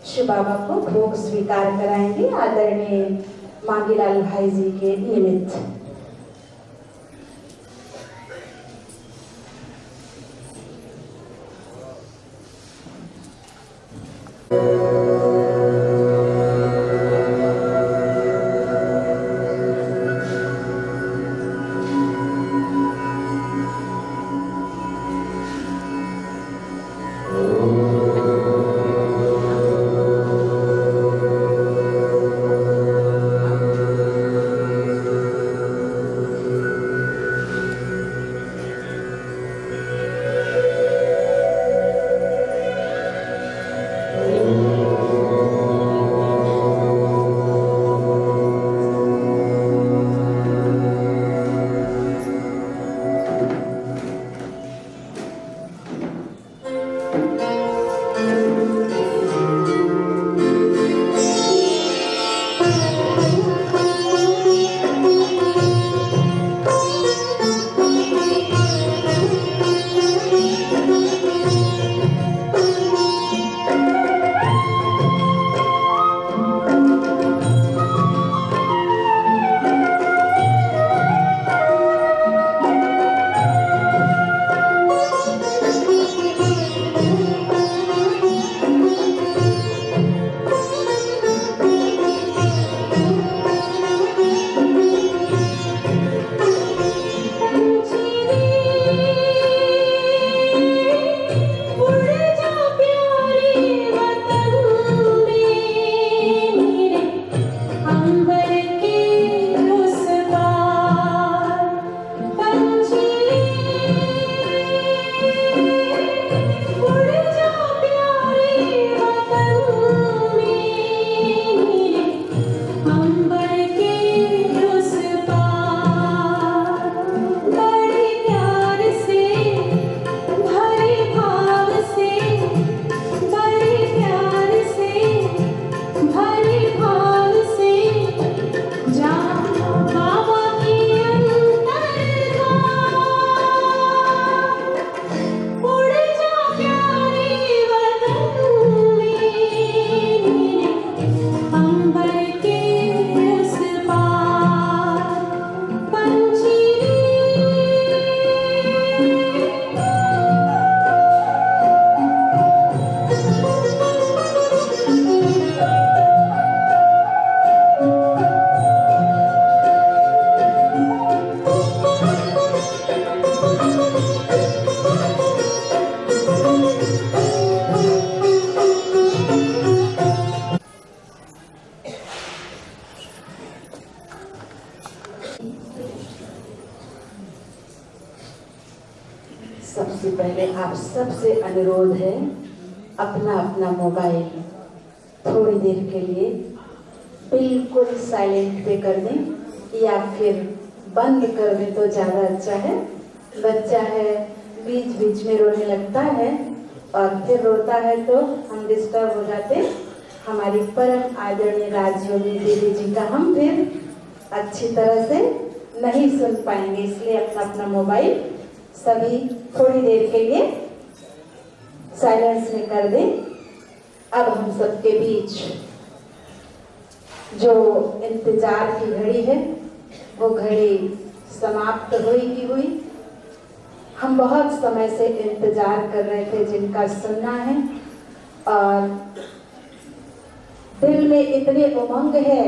शिव बाबा को भोग स्वीकार कराएंगे आदरणीय मांगीलाल भाई जी के निमित्त। सबसे पहले आप सबसे अनुरोध है, अपना अपना मोबाइल थोड़ी देर के लिए बिल्कुल साइलेंट पे कर दें या फिर बंद कर दें तो ज़्यादा अच्छा है। बच्चा है, बीच बीच में रोने लगता है और फिर रोता है तो हम डिस्टर्ब हो जाते। हमारी परम आदरणीय राजयोगी देवी जी का हम फिर अच्छी तरह से नहीं सुन पाएंगे, इसलिए अपना अपना मोबाइल सभी थोड़ी देर के लिए साइलेंस में कर दें। अब हम सबके बीच जो इंतजार की घड़ी है वो घड़ी समाप्त हुई की हुई। हम बहुत समय से इंतजार कर रहे थे जिनका सुनना है, और दिल में इतनी उमंग है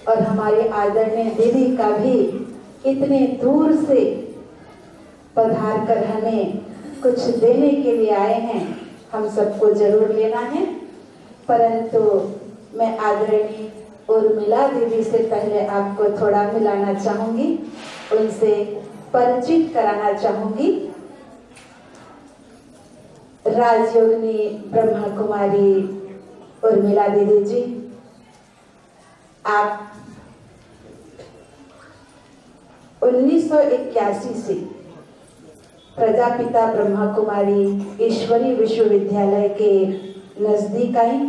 और हमारे आदरणीय दीदी का भी इतने दूर से पधार कर हमें कुछ देने के लिए आए हैं, हम सबको जरूर लेना है। परंतु मैं आदरणीय उर्मिला दीदी से पहले आपको थोड़ा मिलाना चाहूंगी, उनसे परिचित कराना चाहूंगी। राजयोगिनी ब्रह्मा कुमारी उर्मिला दीदी जी, आप 1981 से प्रजापिता ब्रह्मा कुमारी ईश्वरी विश्वविद्यालय के नजदीक आई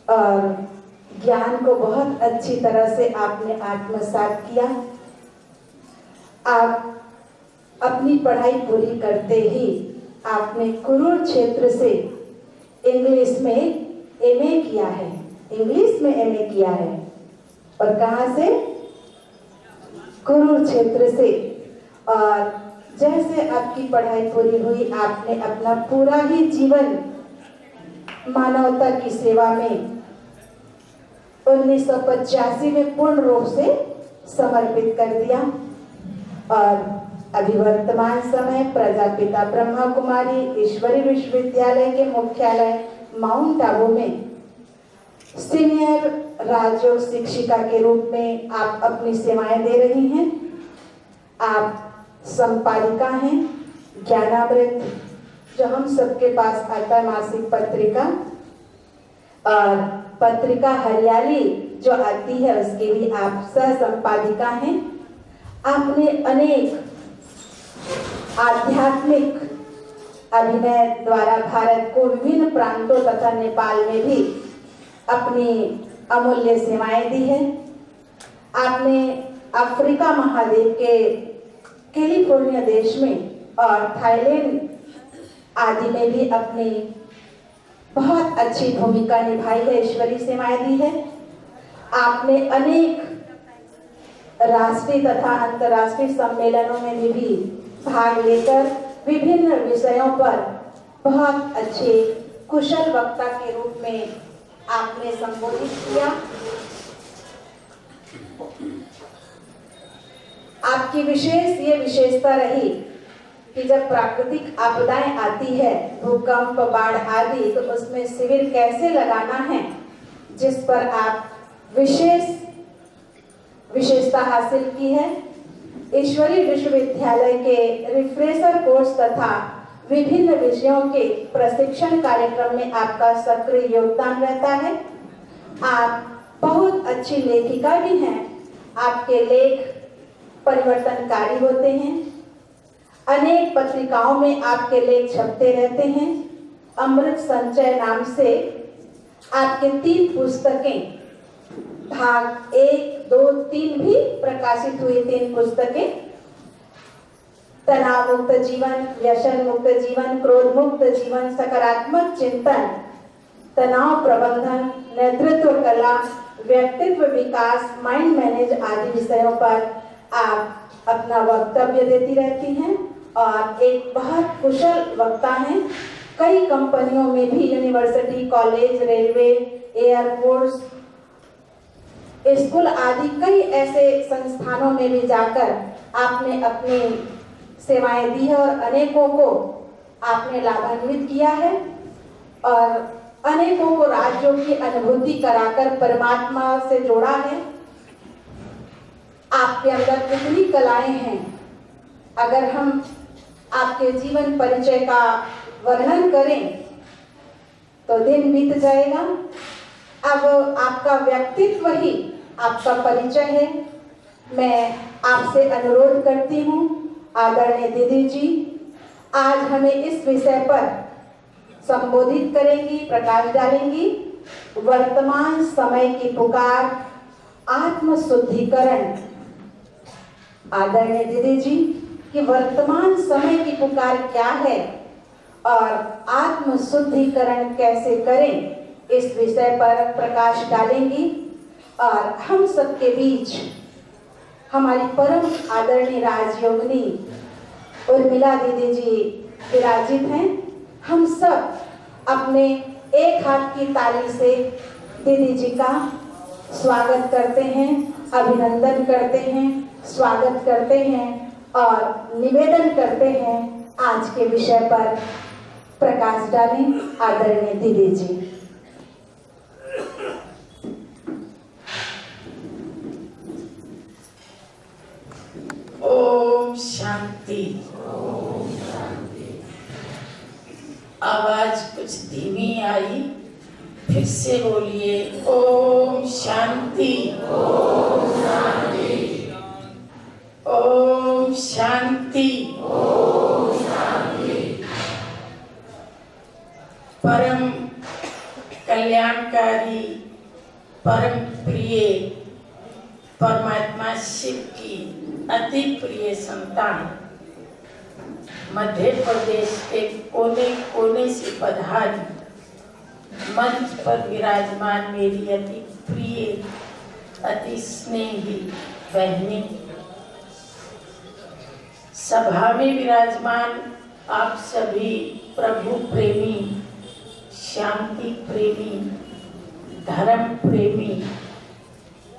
और ज्ञान को बहुत अच्छी तरह से आपने आत्मसात किया। आप अपनी पढ़ाई पूरी करते ही आपने कुरुर क्षेत्र से इंग्लिश में एमए किया है, इंग्लिश में एमए किया है। और कहाँ से? कुरुर क्षेत्र से। और जैसे आपकी पढ़ाई पूरी हुई, आपने अपना पूरा ही जीवन मानवता की सेवा में 1985 में पूर्ण रूप से समर्पित कर दिया। और अभी वर्तमान समय प्रजापिता ब्रह्मा कुमारी ईश्वरी विश्वविद्यालय के मुख्यालय माउंट आबू में सीनियर राजयोग शिक्षिका के रूप में आप अपनी सेवाएं दे रही हैं। आप संपादिका हैं ज्ञानामृत, जो हम सबके पास आता है मासिक पत्रिका, और पत्रिका हरियाली जो आती है उसके भी आप सह संपादिका हैं। आपने अनेक आध्यात्मिक अभिनय द्वारा भारत को विभिन्न प्रांतों तथा नेपाल में भी अपनी अमूल्य सेवाएं दी है। आपने अफ्रीका महाद्वीप के कैलिफोर्निया देश में और थाईलैंड आदि में भी अपनी बहुत अच्छी भूमिका निभाई है, ईश्वरीय सेवाएं दी है। आपने अनेक राष्ट्रीय तथा अंतर्राष्ट्रीय सम्मेलनों में भी भाग लेकर विभिन्न विषयों पर बहुत अच्छे कुशल वक्ता के रूप में आपने संबोधित किया। आपकी ये विशेषता रही कि जब प्राकृतिक आपदाएं आती है, भूकंप, बाढ़ आदि, तो उसमें शिविर कैसे लगाना है, जिस पर आप विशेषता हासिल की है। ईश्वरी विश्वविद्यालय के रिफ्रेशर कोर्स तथा विभिन्न विषयों के प्रशिक्षण कार्यक्रम में आपका सक्रिय योगदान रहता है। आप बहुत अच्छी लेखिका भी हैं। आपके लेख परिवर्तनकारी होते हैं। अनेक पत्रिकाओं में आपके लेख छपते रहते हैं। अमृत संचय नाम से आपके 3 पुस्तकें, भाग 1, 2, 3 भी प्रकाशित हुई 3 पुस्तकें। तनाव मुक्त जीवन, व्यसन मुक्त जीवन, क्रोध मुक्त जीवन, सकारात्मक चिंतन, तनाव प्रबंधन, नेतृत्व कला, व्यक्तित्व विकास, माइंड मैनेज आदि विषयों पर आप अपना वक्तव्य देती रहती हैं और एक बहुत कुशल वक्ता हैं। कई कंपनियों में भी, university, college, railway, air force, school आदि कई ऐसे संस्थानों में भी जाकर आपने अपनी सेवाएं दी है और अनेकों को आपने लाभान्वित किया है और अनेकों को राजयोग की अनुभूति कराकर परमात्मा से जोड़ा है। आपके अंदर कितनी कलाएं हैं, अगर हम आपके जीवन परिचय का वर्णन करें तो दिन बीत जाएगा। अब आपका व्यक्तित्व ही आपका परिचय है। मैं आपसे अनुरोध करती हूँ, आदरणीय दीदी जी, आज हमें इस विषय पर संबोधित करेंगी, प्रकाश डालेंगी। वर्तमान समय की पुकार, आत्म शुद्धिकरण। आदरणीय दीदी जी कि वर्तमान समय की पुकार क्या है और आत्म शुद्धिकरण कैसे करें, इस विषय पर प्रकाश डालेंगी। और हम सबके बीच हमारी परम आदरणीय राजयोगिनी उर्मिला दीदी जी विराजित हैं। हम सब अपने एक हाथ की ताली से दीदी जी का स्वागत करते हैं, अभिनंदन करते हैं, स्वागत करते हैं और निवेदन करते हैं आज के विषय पर प्रकाश डालें। आदरणीय दीदी जी। शांति। आवाज कुछ धीमी आई, फिर से बोलिए ओम शांति। ओम शांति। ओम शांति। ओम शांति। परम कल्याणकारी, परम प्रिय परमात्मा शिव की अति प्रिय संतान मध्य प्रदेश के कोने कोने से पधारी मंच पर विराजमान मेरी अति प्रिय अति स्नेही बहनें, सभा में विराजमान आप सभी प्रभु प्रेमी, शांति प्रेमी, धर्म प्रेमी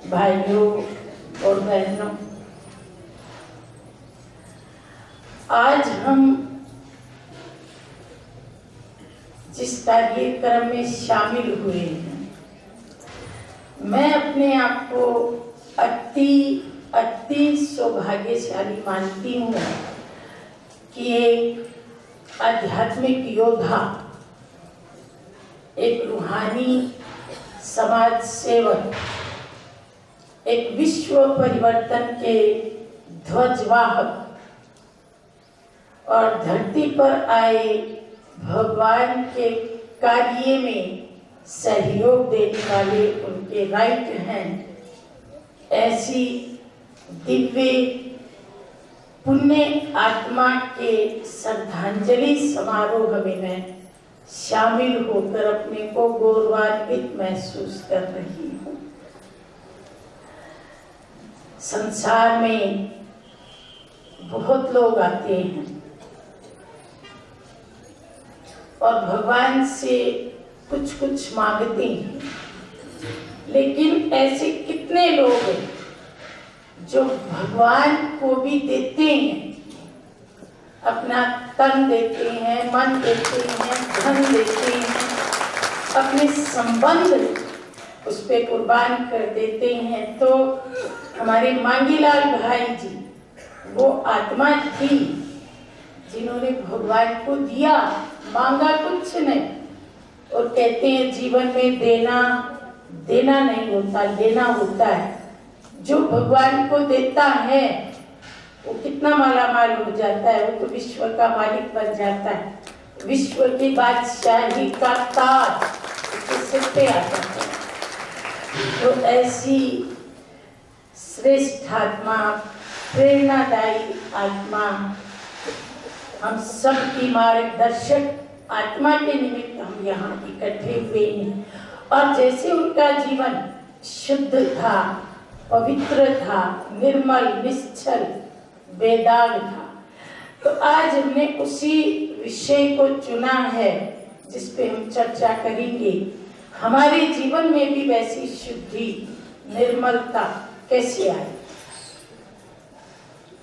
भाइयों और बहनों, आज हम जिस कार्यक्रम में शामिल हुए हैं, मैं अपने आप को अति सौभाग्यशाली मानती हूँ कि एक आध्यात्मिक योद्धा, एक रूहानी समाज सेवक, एक विश्व परिवर्तन के ध्वजवाहक और धरती पर आए भगवान के कार्य में सहयोग देने वाले उनके राइट हैंड, ऐसी दिव्य पुण्य आत्मा के श्रद्धांजलि समारोह में मैं शामिल होकर अपने को गौरवान्वित महसूस कर रही हूँ। संसार में बहुत लोग आते हैं और भगवान से कुछ कुछ मांगते हैं, लेकिन ऐसे कितने लोग हैं जो भगवान को भी देते हैं, अपना तन देते हैं, मन देते हैं, धन देते हैं, अपने संबंध उस पे कुर्बान कर देते हैं। तो हमारे मांगीलाल भाई जी वो आत्मा थी जिन्होंने भगवान को दिया, मांगा कुछ नहीं, और कहते हैं जीवन में देना नहीं होता, लेना होता है। जो भगवान को देता है वो कितना मालामाल हो जाता है, वो तो विश्व का मालिक बन जाता है, विश्व की बादशाही का ताज उसके सिर पे आ जाता है। तो ऐसी श्रेष्ठ आत्मा, प्रेरणादायी आत्मा, हम सब की मार्गदर्शक आत्मा के निमित्त हम यहाँ इकट्ठे हुए हैं। और जैसे उनका जीवन शुद्ध था, पवित्र था, निर्मल, निश्चल, बेदाग था, तो आज हमने उसी विषय को चुना है जिस पे हम चर्चा करेंगे। हमारे जीवन में भी वैसी शुद्धि, निर्मलता कैसे आए।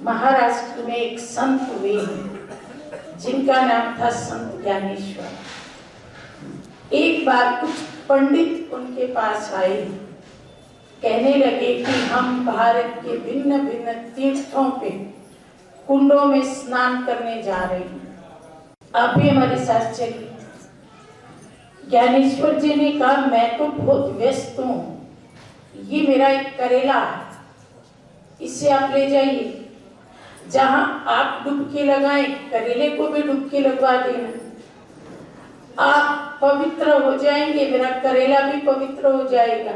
महाराष्ट्र में एक संत हुए हैं जिनका नाम था संत ज्ञानेश्वर। एक बार कुछ पंडित उनके पास आए, कहने लगे कि हम भारत के भिन्न भिन्न तीर्थों पे, कुंडों में स्नान करने जा रहे हैं, आप भी हमारे साथ चलिए। ज्ञानेश्वर जी ने कहा मैं तो बहुत व्यस्त हूँ, ये मेरा एक करेला है, इसे आप ले जाइए, जहां आप डुबकी लगाएं करेले को भी डुबकी लगवा देना, आप पवित्र हो जाएंगे, मेरा करेला भी पवित्र हो जाएगा।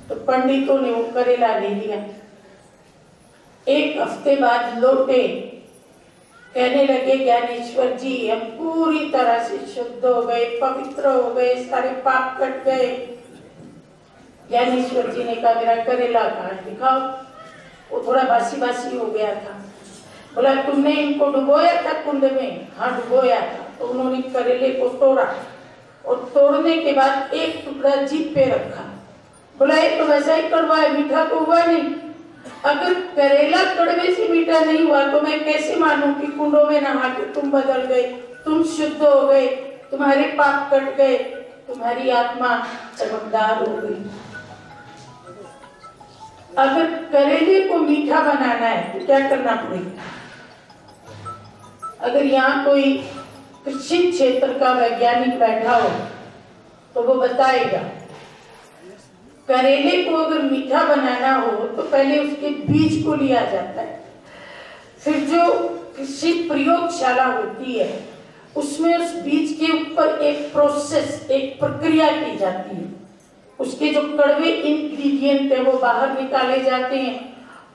तो पंडितों ने वो करेला ले लिया। एक हफ्ते बाद लौटे, कहने लगे ज्ञानेश्वर जी हम पूरी तरह से शुद्ध हो गए, पवित्र हो गए, सारे पाप कट गए। ज्ञानेश्वर जी ने कहा मेरा करेला कहाँ दिखाओ, वो थोड़ा बासी बासी हो गया था। बोला तुमने इनको डुबोया था कुंड में? हाँ डुबोया था। तो उन्होंने करेले को तोड़ा और तोड़ने के बाद एक टुकड़ा जीभ पे रखा। बोला ये तो वैसा ही कड़वा है, मीठा तो हुआ नहीं। अगर करेला कड़वे से मीठा नहीं हुआ तो मैं कैसे मानूं कि कुंडों में नहा के तुम बदल गए, तुम शुद्ध हो गए, तुम्हारे पाप कट गए, तुम्हारी आत्मा चमकदार हो गई। अगर करेले को मीठा बनाना है तो क्या करना पड़ेगा? अगर यहाँ कोई कृषि क्षेत्र का वैज्ञानिक बैठा हो तो वो बताएगा, करेले को अगर मीठा बनाना हो तो पहले उसके बीज को लिया जाता है, फिर जो कृषि प्रयोगशाला होती है उसमें उस बीज के ऊपर एक प्रोसेस, एक प्रक्रिया की जाती है। उसके जो कड़वे इंग्रेडिएंट है वो बाहर निकाले जाते हैं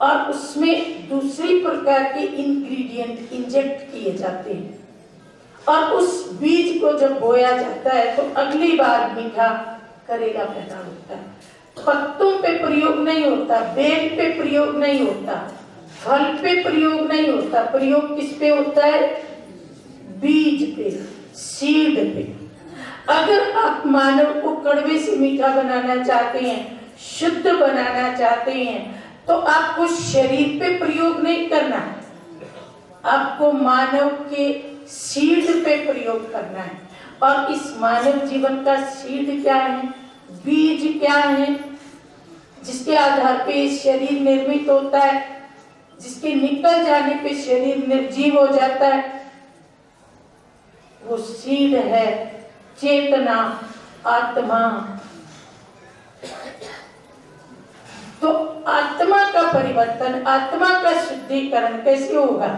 और उसमें दूसरी प्रकार के इंग्रेडिएंट इंजेक्ट किए जाते हैं और उस बीज को जब बोया जाता है तो अगली बार मीठा करेला पैदा होता है। पत्तों पे प्रयोग नहीं होता, बेल पे प्रयोग नहीं होता, फल पे प्रयोग नहीं होता, प्रयोग किस पे होता है? बीज पे, सीड पे। अगर आप मानव को कड़वे से मीठा बनाना चाहते हैं, शुद्ध बनाना चाहते हैं, तो आपको शरीर पे प्रयोग नहीं करना है, आपको मानव के सीड पे प्रयोग करना है। और इस मानव जीवन का सीड क्या है, बीज क्या है, जिसके आधार पे शरीर निर्मित होता है, जिसके निकल जाने पे शरीर निर्जीव हो जाता है, वो सीड है चेतना, आत्मा। तो आत्मा का परिवर्तन, आत्मा का शुद्धिकरण कैसे होगा?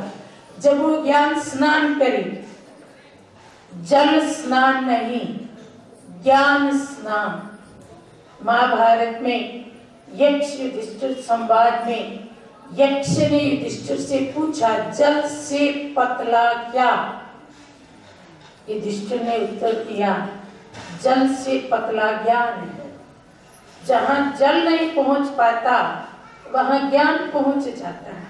जब वो ज्ञान स्नान करे, जल स्नान नहीं, ज्ञान स्नान। महाभारत में यक्ष युधिष्ठिर संवाद में यक्ष ने युधिष्ठिर से पूछा, जल से पतला क्या? युधिष्ठिर ने उत्तर दिया, जल से पतला ज्ञान है। जहाँ जल नहीं पहुंच पाता वहाँ ज्ञान पहुंच जाता है।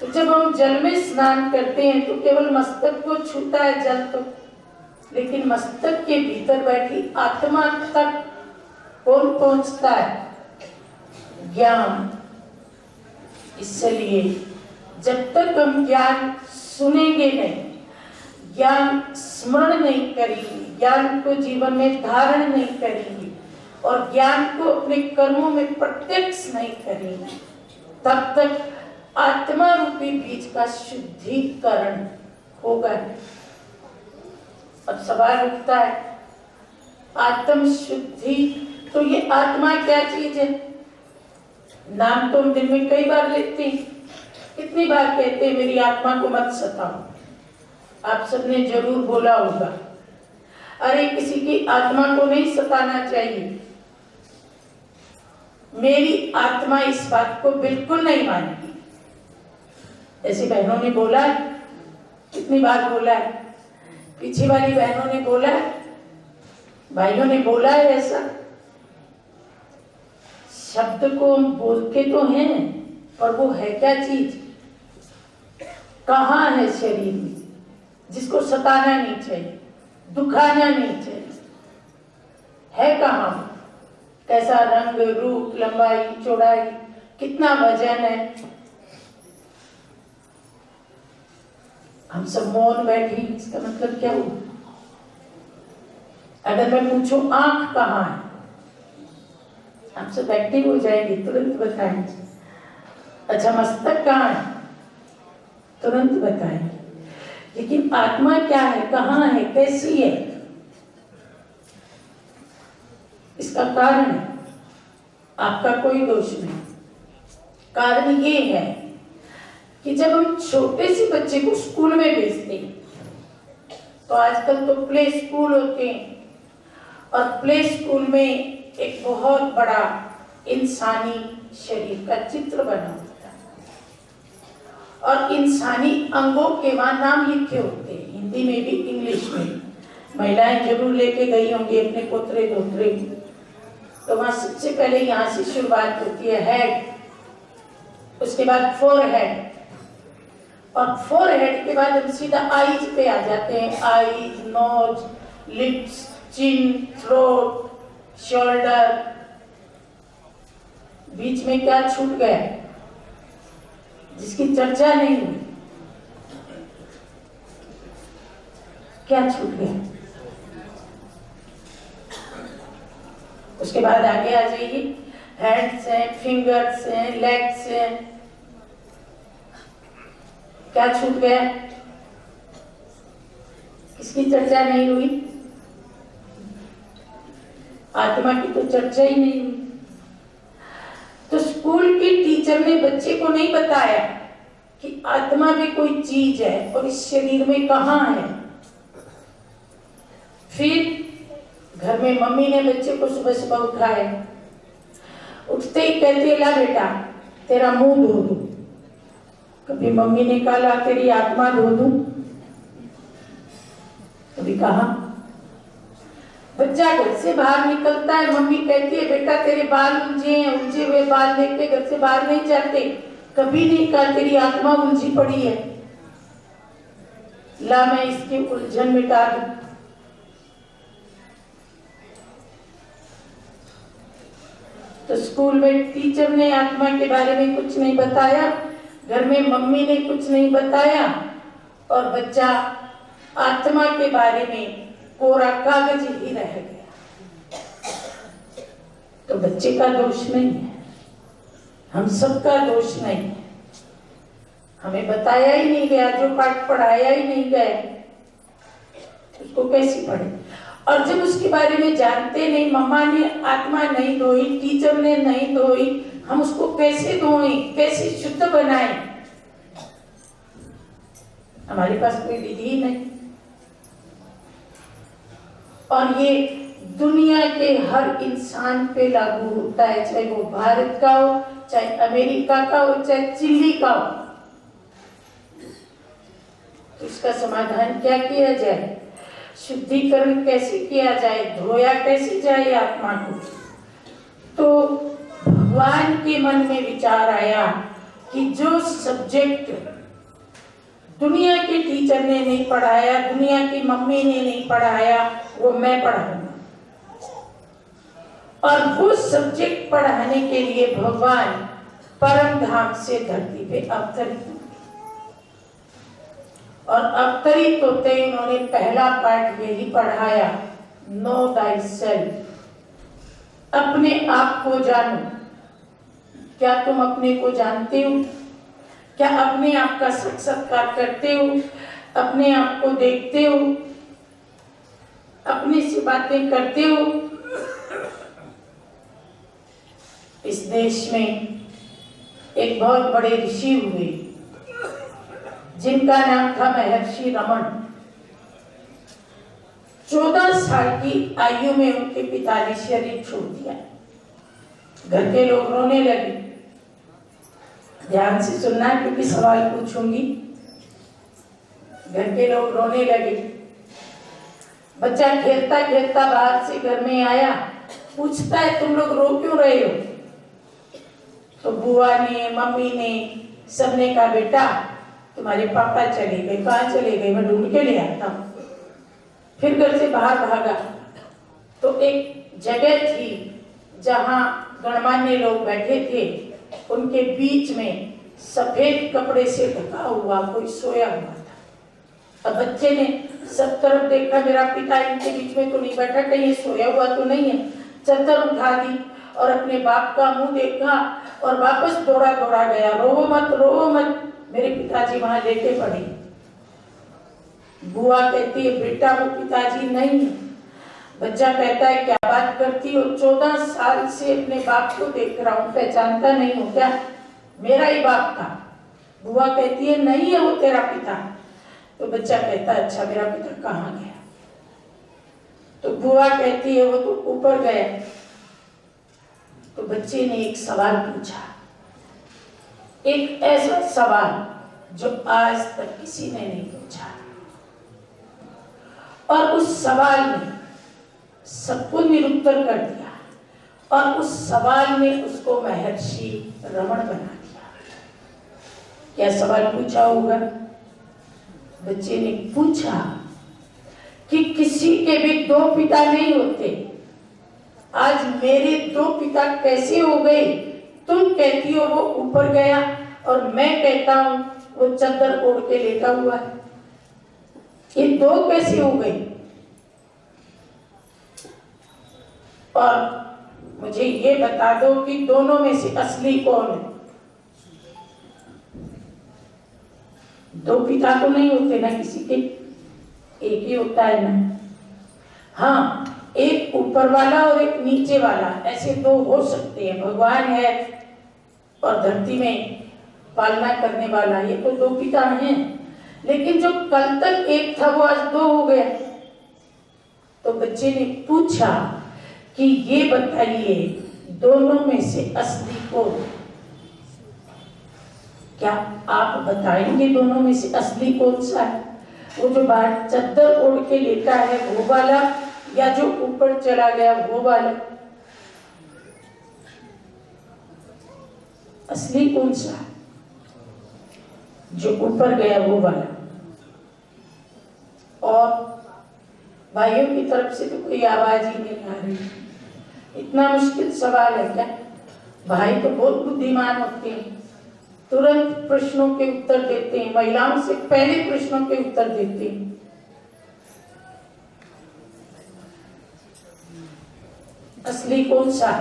तो जब हम जल में स्नान करते हैं तो केवल मस्तक को छूता है जल तो, लेकिन मस्तक के भीतर बैठी आत्मा तक कौन पहुंचता है? ज्ञान। इसलिए जब तक हम ज्ञान सुनेंगे नहीं, ज्ञान स्मरण नहीं करेंगे, ज्ञान को जीवन में धारण नहीं करेंगे और ज्ञान को अपने कर्मों में प्रत्यक्ष नहीं करेंगे, तब तक आत्मा रूपी बीज का शुद्धिकरण होगा। अब सवाल उठता है, आत्म शुद्धि, तो ये आत्मा क्या चीज है? नाम तो हम दिन में कई बार लेते हैं, कितनी बार कहते हैं मेरी आत्मा को मत सताओ। आप सबने जरूर बोला होगा, अरे किसी की आत्मा को नहीं सताना चाहिए। मेरी आत्मा इस बात को बिल्कुल नहीं मानेगी। ऐसी बहनों ने बोला है, कितनी बार बोला है, पीछे वाली बहनों ने बोला है, भाइयों ने बोला है। ऐसा शब्द को हम बोलते तो हैं, पर वो है क्या चीज? कहाँ है शरीर में जिसको सताना नहीं चाहिए, दुखाना नहीं चाहिए? है कहाँ? कैसा रंग, रूप, लंबाई, चौड़ाई, कितना वजन है? हम सब मौन बैठे, इसका मतलब क्या हुआ? अगर मैं पूछूं आंख कहाँ है, हम सब एक्टिव हो जाएंगे, तुरंत बताएंगे। अच्छा मस्तक कहाँ है, तुरंत बताएंगे। लेकिन आत्मा क्या है, कहाँ है, कैसी है? इसका कारण है, आपका कोई दोष नहीं। कारण ये है कि जब हम छोटे से बच्चे को स्कूल में भेजते हैं, तो आजकल तो प्ले स्कूल होते हैं, और प्ले स्कूल में एक बहुत बड़ा इंसानी शरीर का चित्र बना होता है और इंसानी अंगों के वहां नाम लिखे होते हैं, हिंदी में भी इंग्लिश में। महिलाएं जरूर लेके गई होंगी अपने पोतरे दोतरे, तो वहां सबसे पहले यहाँ से शुरुआत होती है हेड, उसके बाद फोरहेड, और फोरहेड के बाद हम सीधा आईज पे आ जाते हैं। आईज, नोज, लिप्स, चिन, थ्रोट, शोल्डर। बीच में क्या छूट गया जिसकी चर्चा नहीं हुई? क्या छूट गया? उसके बाद आगे आ जाइए, हैंड्स हैं, फिंगर्स हैं, लेग्स हैं। क्या छूट गया? किसकी चर्चा नहीं हुई? आत्मा की तो चर्चा ही नहीं हुई। तो स्कूल के टीचर ने बच्चे को नहीं बताया कि आत्मा भी कोई चीज है और इस शरीर में कहाँ है। फिर घर में मम्मी ने बच्चे को सुबह सुबह उठाया, उठते ही कहते ला बेटा तेरा मुंह धो दूं। कभी मम्मी ने कहा ला तेरी आत्मा धो दूं, कभी कहा। बच्चा घर से बाहर निकलता है, मम्मी कहती है बेटा तेरे बाल उलझे हैं, उलझे हुए बाल देख के घर से बाहर नहीं जाते। कभी नहीं कहा तेरी आत्मा उलझी पड़ी है, ला मैं इसकी उलझन मिटा दूं। तो स्कूल में टीचर ने आत्मा के बारे में कुछ नहीं बताया, घर में मम्मी ने कुछ नहीं बताया, और बच्चा आत्मा के बारे में कोरा कागज ही रह गया। तो बच्चे का दोष नहीं है, हम सबका दोष नहीं है। हमें बताया ही नहीं गया, जो पाठ पढ़ाया ही नहीं गया, उसको कैसे पढ़े। और जब उसके बारे में जानते नहीं, मम्मा ने आत्मा नहीं धोई, टीचर ने नहीं धोई, हम उसको कैसे धोएं, कैसे शुद्ध बनाएं? हमारे पास कोई विधि ही नहीं। और ये दुनिया के हर इंसान पे लागू होता है, चाहे वो भारत का हो, चाहे अमेरिका का हो, चाहे चिल्ली का हो। तो इसका समाधान क्या किया जाए? शुद्धिकरण कैसे किया जाए? धोया कैसे जाए आत्मा को? तो भगवान के मन में विचार आया कि जो सब्जेक्ट दुनिया के टीचर ने नहीं पढ़ाया, दुनिया की मम्मी ने नहीं पढ़ाया, वो मैं पढ़ाऊंगा। और वो सब्जेक्ट पढ़ाने के लिए भगवान परम धाम से धरती पे अवतरित हुए। और अवतरित होते ही उन्होंने पहला पाठ यही पढ़ाया, नो thyself, अपने आप को जानो। क्या तुम अपने को जानते हो? क्या अपने आप का साक्षात्कार करते हो? अपने आप को देखते हो? अपने से बातें करते हो? इस देश में एक बहुत बड़े ऋषि हुए जिनका नाम था महर्षि रमन। 14 साल की आयु में उनके पिता ने शरीर छोड़ दिया। घर के लोग रोने लगे। ध्यान से सुनना क्योंकि सवाल पूछूंगी। घर के लोग रोने लगे। बच्चा खेलता खेलता बाहर से घर में आया, पूछता है तुम लोग रो क्यों रहे हो? तो बुआ ने, मम्मी ने, सबने कहा बेटा तुम्हारे पापा चले गए। कहाँ चले गए? मैं ढूंढ के ले आता हूँ। फिर घर से बाहर भागा तो एक जगह थी जहाँ गणमान्य लोग बैठे थे, उनके बीच में सफेद कपड़े से ढका हुआ कोई सोया हुआ था। अब बच्चे ने सब तरफ देखा, मेरा पिता इनके बीच में तो नहीं बैठा, कहीं सोया हुआ तो नहीं है। चादर उठा दी और अपने बाप का मुंह देखा और वापस दौड़ा दौड़ा गया, रो मत रो मत। मेरे पिताजी वहां लेटे पड़े। बुआ कहती है बेटा वो पिताजी नहीं है। बच्चा कहता है क्या बात करती हो? 14 साल से अपने बाप को देख रहा हूँ, पहचानता नहीं हो क्या? मेरा ही बाप था। बुआ कहती है नहीं है वो तेरा पिता। तो बच्चा कहता है अच्छा मेरा पिता कहाँ गया? तो बुआ कहती है वो तो ऊपर गया। तो बच्चे ने एक सवाल पूछा, एक ऐसा सवाल जो आज तक किसी ने नहीं पूछा, और उस सवाल ने सबको निरुत्तर कर दिया, और उस सवाल ने उसको महर्षि रमण बना दिया। क्या सवाल पूछा होगा? बच्चे ने पूछा कि किसी के भी 2 पिता नहीं होते, आज मेरे 2 पिता कैसे हो गए? तुम कहती हो वो ऊपर गया और मैं कहता हूं वो चादर ओढ़ के लेटा हुआ है। ये 2 कैसे हो गए? और मुझे ये बता दो कि दोनों में से असली कौन है? दो पिता तो नहीं होते ना किसी के, एक ही होता है ना। हाँ, एक ऊपर वाला और एक नीचे वाला, ऐसे दो हो सकते हैं। भगवान है और धरती में पालना करने वाला, ये तो दो पिता हैं। लेकिन जो कल तक एक था वो आज दो हो गया। तो बच्चे ने पूछा कि ये बताइए दोनों में से असली कौन? क्या आप बताएंगे दोनों में से असली कौन सा है? वो जो बाहर चद्दर ओढ़ के लेटा है वो वाला, या जो ऊपर चला गया वो वाला? असली कौन सा है? जो ऊपर गया वो वाला। और भाइयों की तरफ से तो कोई आवाज ही नहीं आ रही। इतना मुश्किल सवाल है क्या? भाई तो बहुत बुद्धिमान होते हैं, तुरंत प्रश्नों के उत्तर देते हैं, महिलाओं से पहले प्रश्नों के उत्तर देते हैं। असली कौन सा?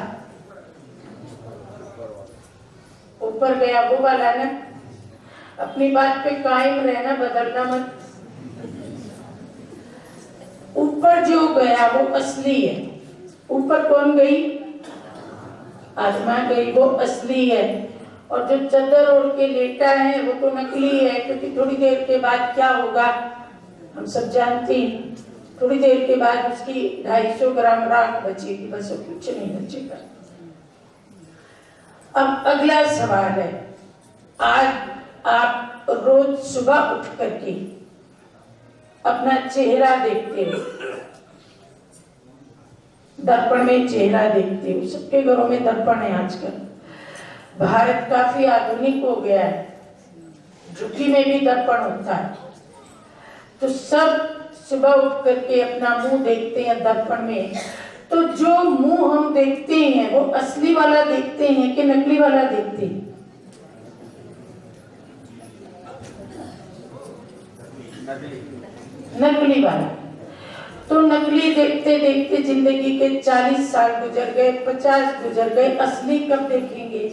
ऊपर गया वो वाला ना। अपनी बात पे कायम रहना, बदलना मत। ऊपर जो गया वो असली है। ऊपर कौन गई? आत्मा गई, वो असली है। और जो चद्दर ओढ़ के लेटा है वो तो नकली है, क्योंकि थोड़ी देर के बाद क्या होगा हम सब जानते हैं। थोड़ी देर के बाद उसकी 250 ग्राम राख बचेगी, बस और कुछ नहीं बचेगा। अब अगला सवाल है, आज आप रोज सुबह उठ करके अपना चेहरा देखते हो, दर्पण में चेहरा देखते हो। सबके घरों में दर्पण है आजकल। भारत काफी आधुनिक हो गया है, झुकी में भी दर्पण होता है। तो सब सुबह उठ करके अपना मुंह देखते हैं दर्पण में। तो जो मुंह हम देखते हैं वो असली वाला देखते हैं कि नकली वाला देखते हैं? नकली वाला। तो नकली देखते देखते जिंदगी के 40 साल गुजर गए, 50 गुजर गए, असली कब देखेंगे?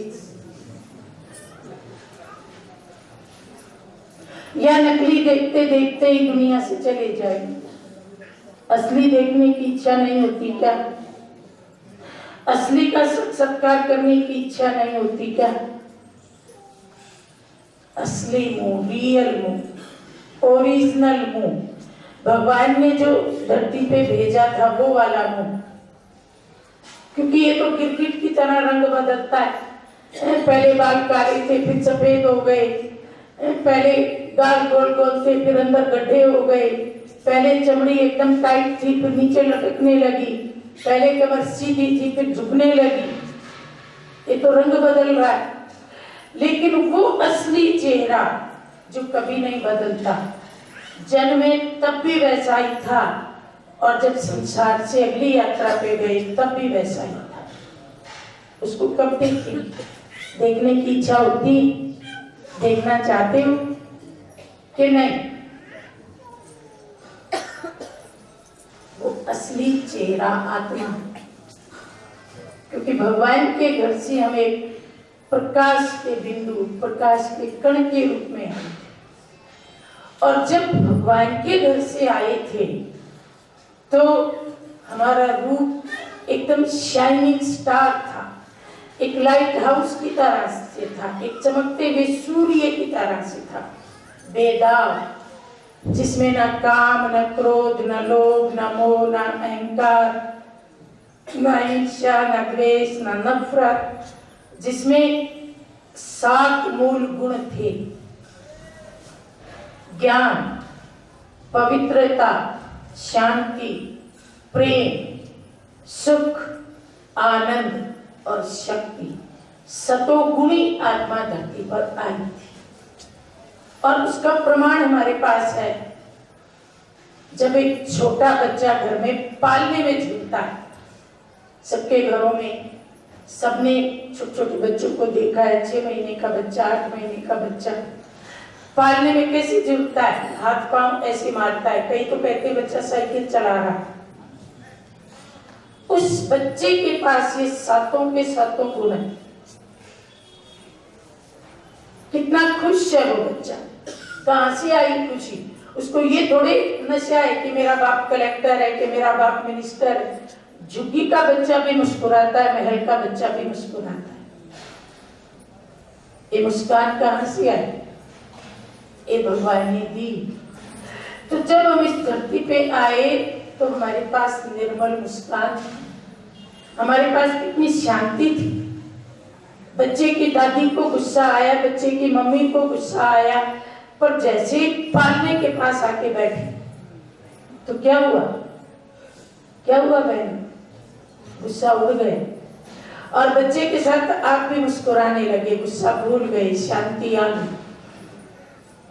या नकली देखते देखते ही दुनिया से चले जाएंगे? असली देखने की इच्छा नहीं होती क्या? असली का सत्कार करने की इच्छा नहीं होती क्या? असली मुंह, रियल मुंह, ओरिजिनल मुंह, भगवान ने जो धरती पे भेजा था वो वाला मुंह। क्योंकि ये तो गिरगिट की तरह रंग बदलता है। पहले बाल काले थे फिर सफेद हो गए, पहले गाल गोल गोल थे फिर अंदर गड्ढे हो गए, पहले चमड़ी एकदम टाइट थी फिर नीचे लटकने लगी, पहले कमर सीधी थी फिर झुकने लगी। ये तो रंग बदल रहा है। लेकिन वो असली चेहरा जो कभी नहीं बदलता, जन्मे तब भी वैसा ही था और जब संसार से अगली यात्रा पे गए तब भी वैसा ही था। उसको कब देखते? देखने की इच्छा होती? देखना चाहते हो कि नहीं? वो असली चेहरा आत्मा, क्योंकि भगवान के घर से हमें प्रकाश के बिंदु, प्रकाश के कण के रूप में आए। और जब भगवान के घर से आए थे तो हमारा रूप एकदम शाइनिंग स्टार था, एक लाइट हाउस की तरह से था, एक चमकते हुए सूर्य की तरह से था, बेदाग, जिसमें न काम, न क्रोध, न लोभ, न मोह, न अहंकार, न ईर्ष्या, न द्वेष, न नफरत, जिसमें 7 मूल गुण थे: ज्ञान, पवित्रता, शांति, प्रेम, सुख, आनंद और शक्ति। सतोगुणी आत्मा धरती पर आई थी। और उसका प्रमाण हमारे पास है। जब एक छोटा बच्चा घर में पालने में झूलता है, सबके घरों में सबने छोटे छोटे बच्चों को देखा है, 6 महीने का बच्चा, 8 महीने का बच्चा पालने में कैसे झूलता है, हाथ पांव ऐसे मारता है। कई तो कहते बच्चा साइकिल चला रहा है। उस बच्चे के पास ये सातों के सातों गुण है। कितना खुश है वो बच्चा, कहां से आई खुशी? उसको ये थोड़े नशा है कि मेरा बाप कलेक्टर है, कि मेरा बाप मिनिस्टर है। झुग्गी का बच्चा भी मुस्कुराता है, महल का बच्चा भी मुस्कुराता है। ये मुस्कान कहां से आई? ये भगवान ने दी। तो जब हम इस धरती पे आए तो हमारे पास निर्मल मुस्कान थी, हमारे पास कितनी शांति थी। बच्चे की दादी को गुस्सा आया, बच्चे की मम्मी को गुस्सा आया, पर जैसे ही पालने के पास आके बैठे तो क्या हुआ? क्या हुआ बहन? गुस्सा उड़ गए और बच्चे के साथ आप भी मुस्कुराने लगे, गुस्सा भूल गए, शांति आ गई।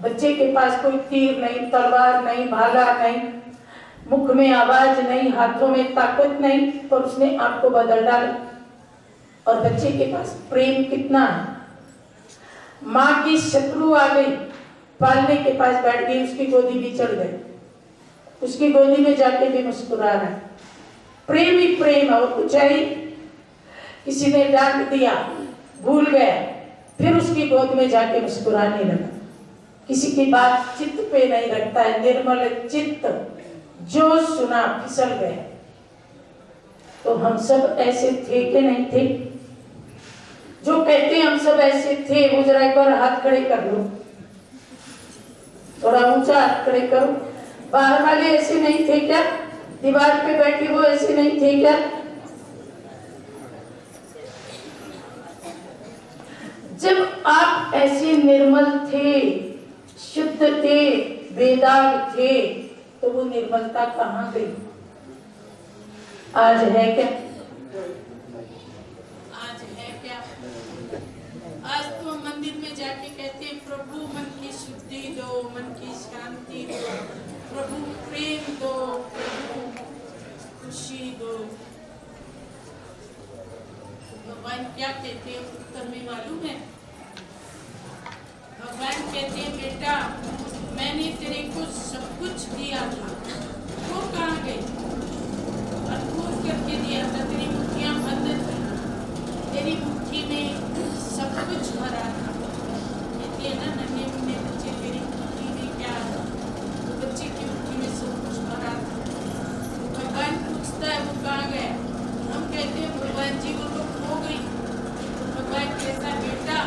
बच्चे के पास कोई तीर नहीं, तलवार नहीं, भाला नहीं, मुख में आवाज नहीं, हाथों में ताकत नहीं, पर उसने आपको बदल डाला। और बच्चे के पास प्रेम कितना है। माँ की शत्रु आ गई, पालने के पास बैठ गई, उसकी गोदी भी चढ़ गई, उसकी गोदी में जाके भी मुस्कुरा रहा है। प्रेम ही प्रेम है। और कुछ है, किसी ने डांट दिया, भूल गया, फिर उसकी गोद में जाके मुस्कुराने लगा। किसी की बात चित्त पे नहीं रखता है, निर्मल चित्त, जो सुना फिसल गया। तो हम सब ऐसे थे कि नहीं थे? जो कहते हम सब ऐसे थे, वो जरा एक बार हाथ खड़े कर लो, थोड़ा ऊंचा हाथ खड़े करो। बाहर वाले ऐसे नहीं थे क्या? दीवार पे बैठे वो ऐसे नहीं थे क्या? जब आप ऐसे निर्मल थे, शुद्ध थे, बेदाग थे, तो वो निर्मलता कहाँ गई? आज है क्या? आज है क्या? आज तो मंदिर में जाके कहते हैं प्रभु मन की शुद्धि दो, मन की शांति दो, प्रभु प्रेम दो, प्रभु खुशी दो। भगवान क्या कहते हैं उत्तर में मालूम है? भगवान कहते हैं बेटा मैंने तेरे को सब कुछ दिया था, वो कहाँ गई? अद्भुत करके दिया था, तेरी मुट्ठियां बंद थी, तेरी मुट्ठी में सब कुछ भरा था। कहती है ना नन्हे मुन्ने बच्चे, तेरी मुट्ठी में क्या था? तो बच्चे की मुट्ठी में सब कुछ भरा था। भगवान पूछता है वो कहाँ गया? हम कहते हैं भगवान जी वो तो खो गई। भगवान कहता है बेटा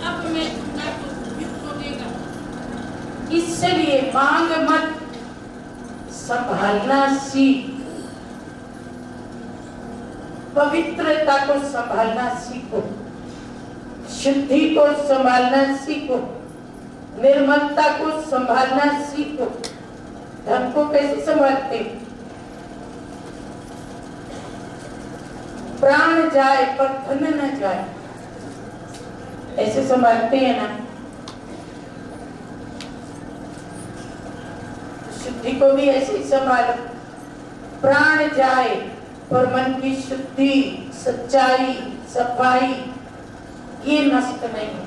अब मैं दूंगा तो फिर खो देगा, इसलिए मांग मत, संभालना सीख, पवित्रता को संभालना सीखो, शुद्धि को संभालना सीखो, निर्मलता को संभालना सीखो। धन को कैसे संभालते? प्राण जाए पर धन न जाए, ऐसे संभालते हैं ना। शुद्धि को भी ऐसे ही संभालो, प्राण जाए पर मन की शुद्धि, सच्चाई, सफाई ये नष्ट नहीं है।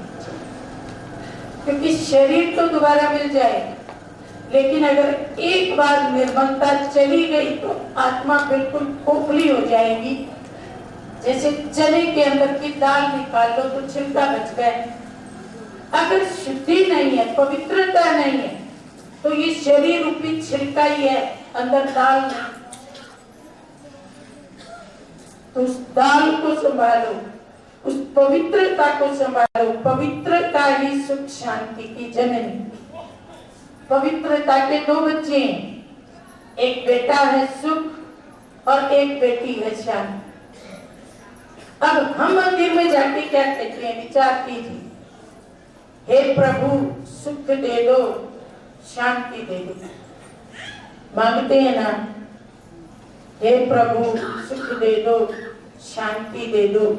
क्योंकि शरीर तो दोबारा मिल जाए, लेकिन अगर एक बार निर्मलता चली गई तो आत्मा बिल्कुल खोखली हो जाएगी। जैसे चने के अंदर की दाल निकाल लो तो छिलका बच गया। अगर शुद्धि नहीं है, पवित्रता नहीं है, तो ये शरीर रूपी छिलका ही है, अंदर दाल नहीं। तो उस दाल को संभालो, उस पवित्रता को संभालो। पवित्रता ही सुख शांति की जननी। पवित्रता के दो बच्चे हैं, एक बेटा है सुख और एक बेटी है शांति। अब हम मंदिर में जाके क्या कहते हैं? विचार कीजिए, हे प्रभु सुख दे दो, शांति दे दो। मांगते हैं ना, हे प्रभु सुख दे दो, शांति दे दो।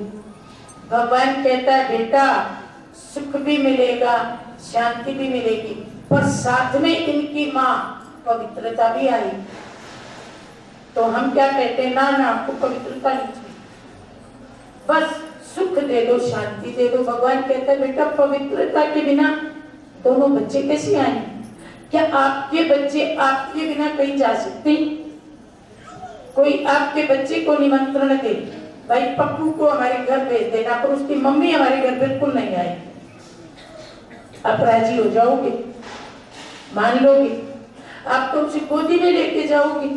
भगवान कहता है बेटा सुख भी मिलेगा, शांति भी मिलेगी, पर साथ में इनकी माँ पवित्रता भी आई। तो हम क्या कहते हैं? ना ना, आपको पवित्रता नहीं चाहिए, बस सुख दे दो, शांति दे दो। भगवान कहता है बेटा पवित्रता के बिना दोनों बच्चे कैसे आएंगे? क्या आपके बच्चे आपके बिना कहीं जा सकते हैं? कोई आपके बच्चे को निमंत्रण दे, भाई पप्पू को हमारे घर भेज देना, पर उसकी मम्मी हमारे घर बिल्कुल नहीं आई, आप राजी हो जाओगे? मान लोगे? आप तो उसे गोदी में लेके जाओगे?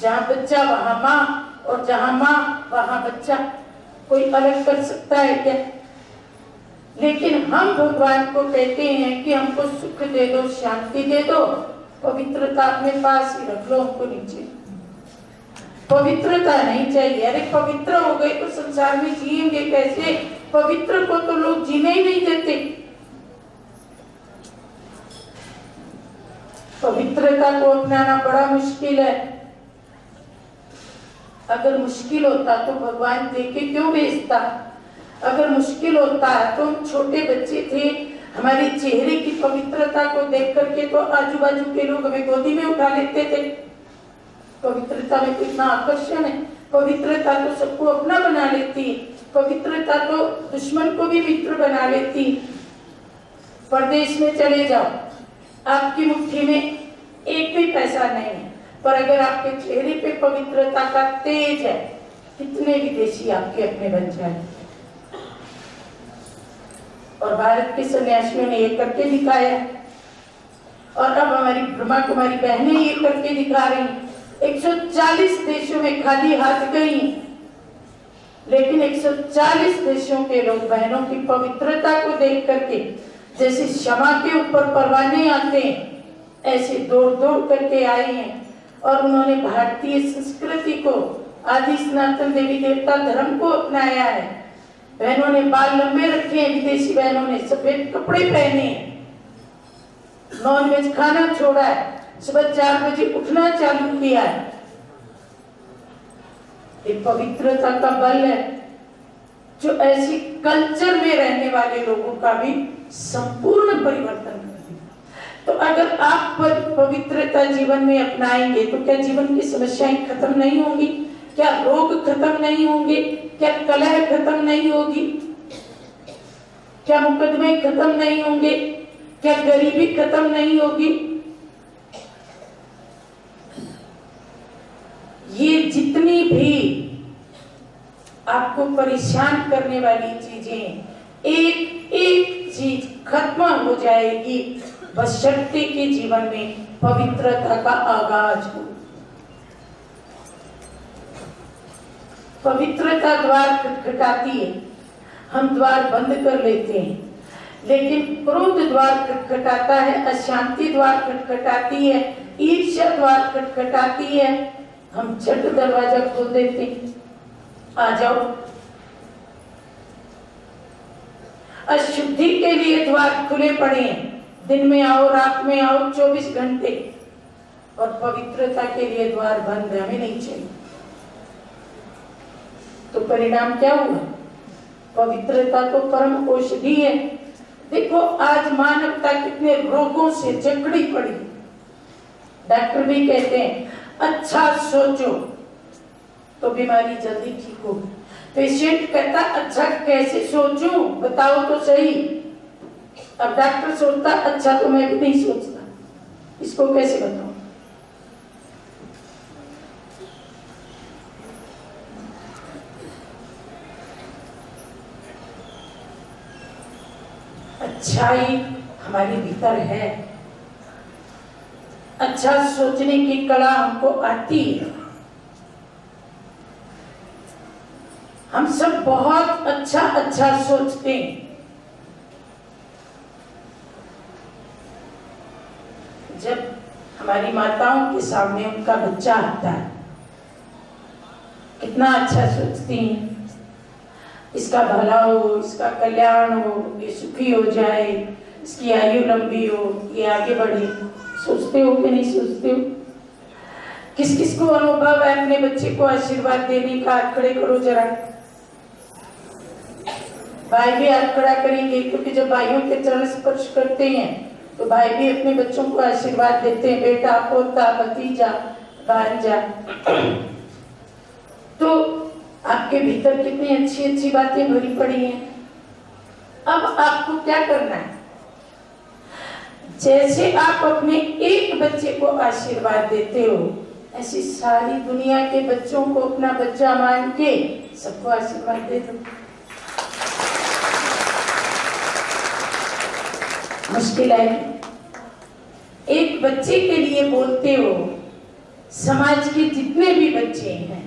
जहाँ बच्चा वहां माँ, और जहाँ माँ वहां बच्चा, कोई अलग कर सकता है क्या? लेकिन हम भगवान को कहते हैं कि हमको सुख दे दो, शांति दे दो, पवित्रता अपने पास ही रख लो, हमको नीचे पवित्रता नहीं चाहिए। अरे पवित्र हो गए तो संसार में जिएंगे कैसे? पवित्र को तो लोग जीने ही नहीं देते। पवित्रता को अपनाना बड़ा मुश्किल है। अगर मुश्किल होता तो भगवान देके क्यों भेजता? अगर मुश्किल होता है तो हम छोटे बच्चे थे, हमारे चेहरे की पवित्रता को देख करके तो आजू बाजू के लोग हमें गोदी में उठा लेते थे। पवित्रता में कितना आकर्षण है। पवित्रता तो सबको अपना बना लेती, पवित्रता तो दुश्मन को भी मित्र बना लेती। परदेश में चले जाओ, आपकी मुट्ठी में एक भी पैसा नहीं है, पर अगर आपके चेहरे पे पवित्रता का तेज है, कितने विदेशी आपके अपने बन जाए। और भारत के सन्यासियों ने ये करके दिखाया, और अब हमारी ब्रह्मा कुमारी बहनें ये करके दिखा रही। 140 देशों में खाली हाथ गई, लेकिन 140 देशों के लोग बहनों की पवित्रता को देख करके, जैसे शमा के ऊपर परवाने आते हैं, ऐसे दौड़ दौड़ करके आए हैं। और उन्होंने भारतीय संस्कृति को, आदि सनातन देवी देवता धर्म को अपनाया है। बहनों ने बाल लंबे रखे हैं, विदेशी बहनों ने सफेद कपड़े पहने हैं, नॉनवेज खाना छोड़ा है, सुबह 4 बजे उठना चालू किया है। ये पवित्रता का बल है, जो ऐसी कल्चर में रहने वाले लोगों का भी संपूर्ण परिवर्तन कर दिया। तो अगर आप पवित्रता जीवन में अपनाएंगे तो क्या जीवन की समस्याएं खत्म नहीं होंगी? क्या रोग खत्म नहीं होंगे? क्या कलह खत्म नहीं होगी? क्या मुकदमे खत्म नहीं होंगे? क्या गरीबी खत्म नहीं होगी? ये जितनी भी आपको परेशान करने वाली चीजें, एक एक चीज खत्म हो जाएगी, बशर्ते के जीवन में पवित्रता का आगाज हो। पवित्रता द्वार खटखटाती है, हम द्वार बंद कर लेते हैं, लेकिन क्रोध द्वार खटखटाता है, अशांति द्वार खटखटाती है, ईर्ष्या द्वार खटखटाती है, हम झट दरवाजा खोल देते हैं, आ जाओ। अशुद्धि के लिए द्वार खुले पड़े हैं, दिन में आओ, रात में आओ, 24 घंटे। और पवित्रता के लिए द्वार बंद है, हमें नहीं चाहिए। तो परिणाम क्या हुआ? पवित्रता तो परम औषधि है। देखो आज मानवता कितने रोगों से जकड़ी पड़ी। डॉक्टर भी कहते हैं अच्छा सोचो तो बीमारी जल्दी ठीक होगी। पेशेंट कहता अच्छा कैसे सोचूं, बताओ तो सही। अब डॉक्टर सोचता अच्छा तो मैं भी नहीं सोचता, इसको कैसे बताऊं? अच्छाई हमारे भीतर है, अच्छा सोचने की कला हमको आती है। हम सब बहुत अच्छा अच्छा सोचते हैं। जब हमारी माताओं के सामने उनका बच्चा आता है, कितना अच्छा सोचती हैं, इसका भला हो, इसका कल्याण हो, ये सुखी हो जाए, इसकी आयु लंबी हो, ये आगे बढ़े। सोचते हो कि नहीं सोचते हो? किस किस को अनुभव है अपने बच्चे को आशीर्वाद देने का? हाथ खड़े करो जरा। भाई भी हाथ खड़ा करेंगे, क्योंकि जब भाइयों के चरण स्पर्श करते हैं तो भाई भी अपने बच्चों को आशीर्वाद देते हैं, बेटा, पोता, भतीजा, भांजा। तो आपके भीतर कितनी अच्छी अच्छी बातें भरी पड़ी हैं। अब आपको क्या करना है? जैसे आप अपने एक बच्चे को आशीर्वाद देते हो, ऐसी सारी दुनिया के बच्चों को अपना बच्चा मान के सबको आशीर्वाद दे दो। मुश्किल है, एक बच्चे के लिए बोलते हो, समाज के जितने भी बच्चे हैं,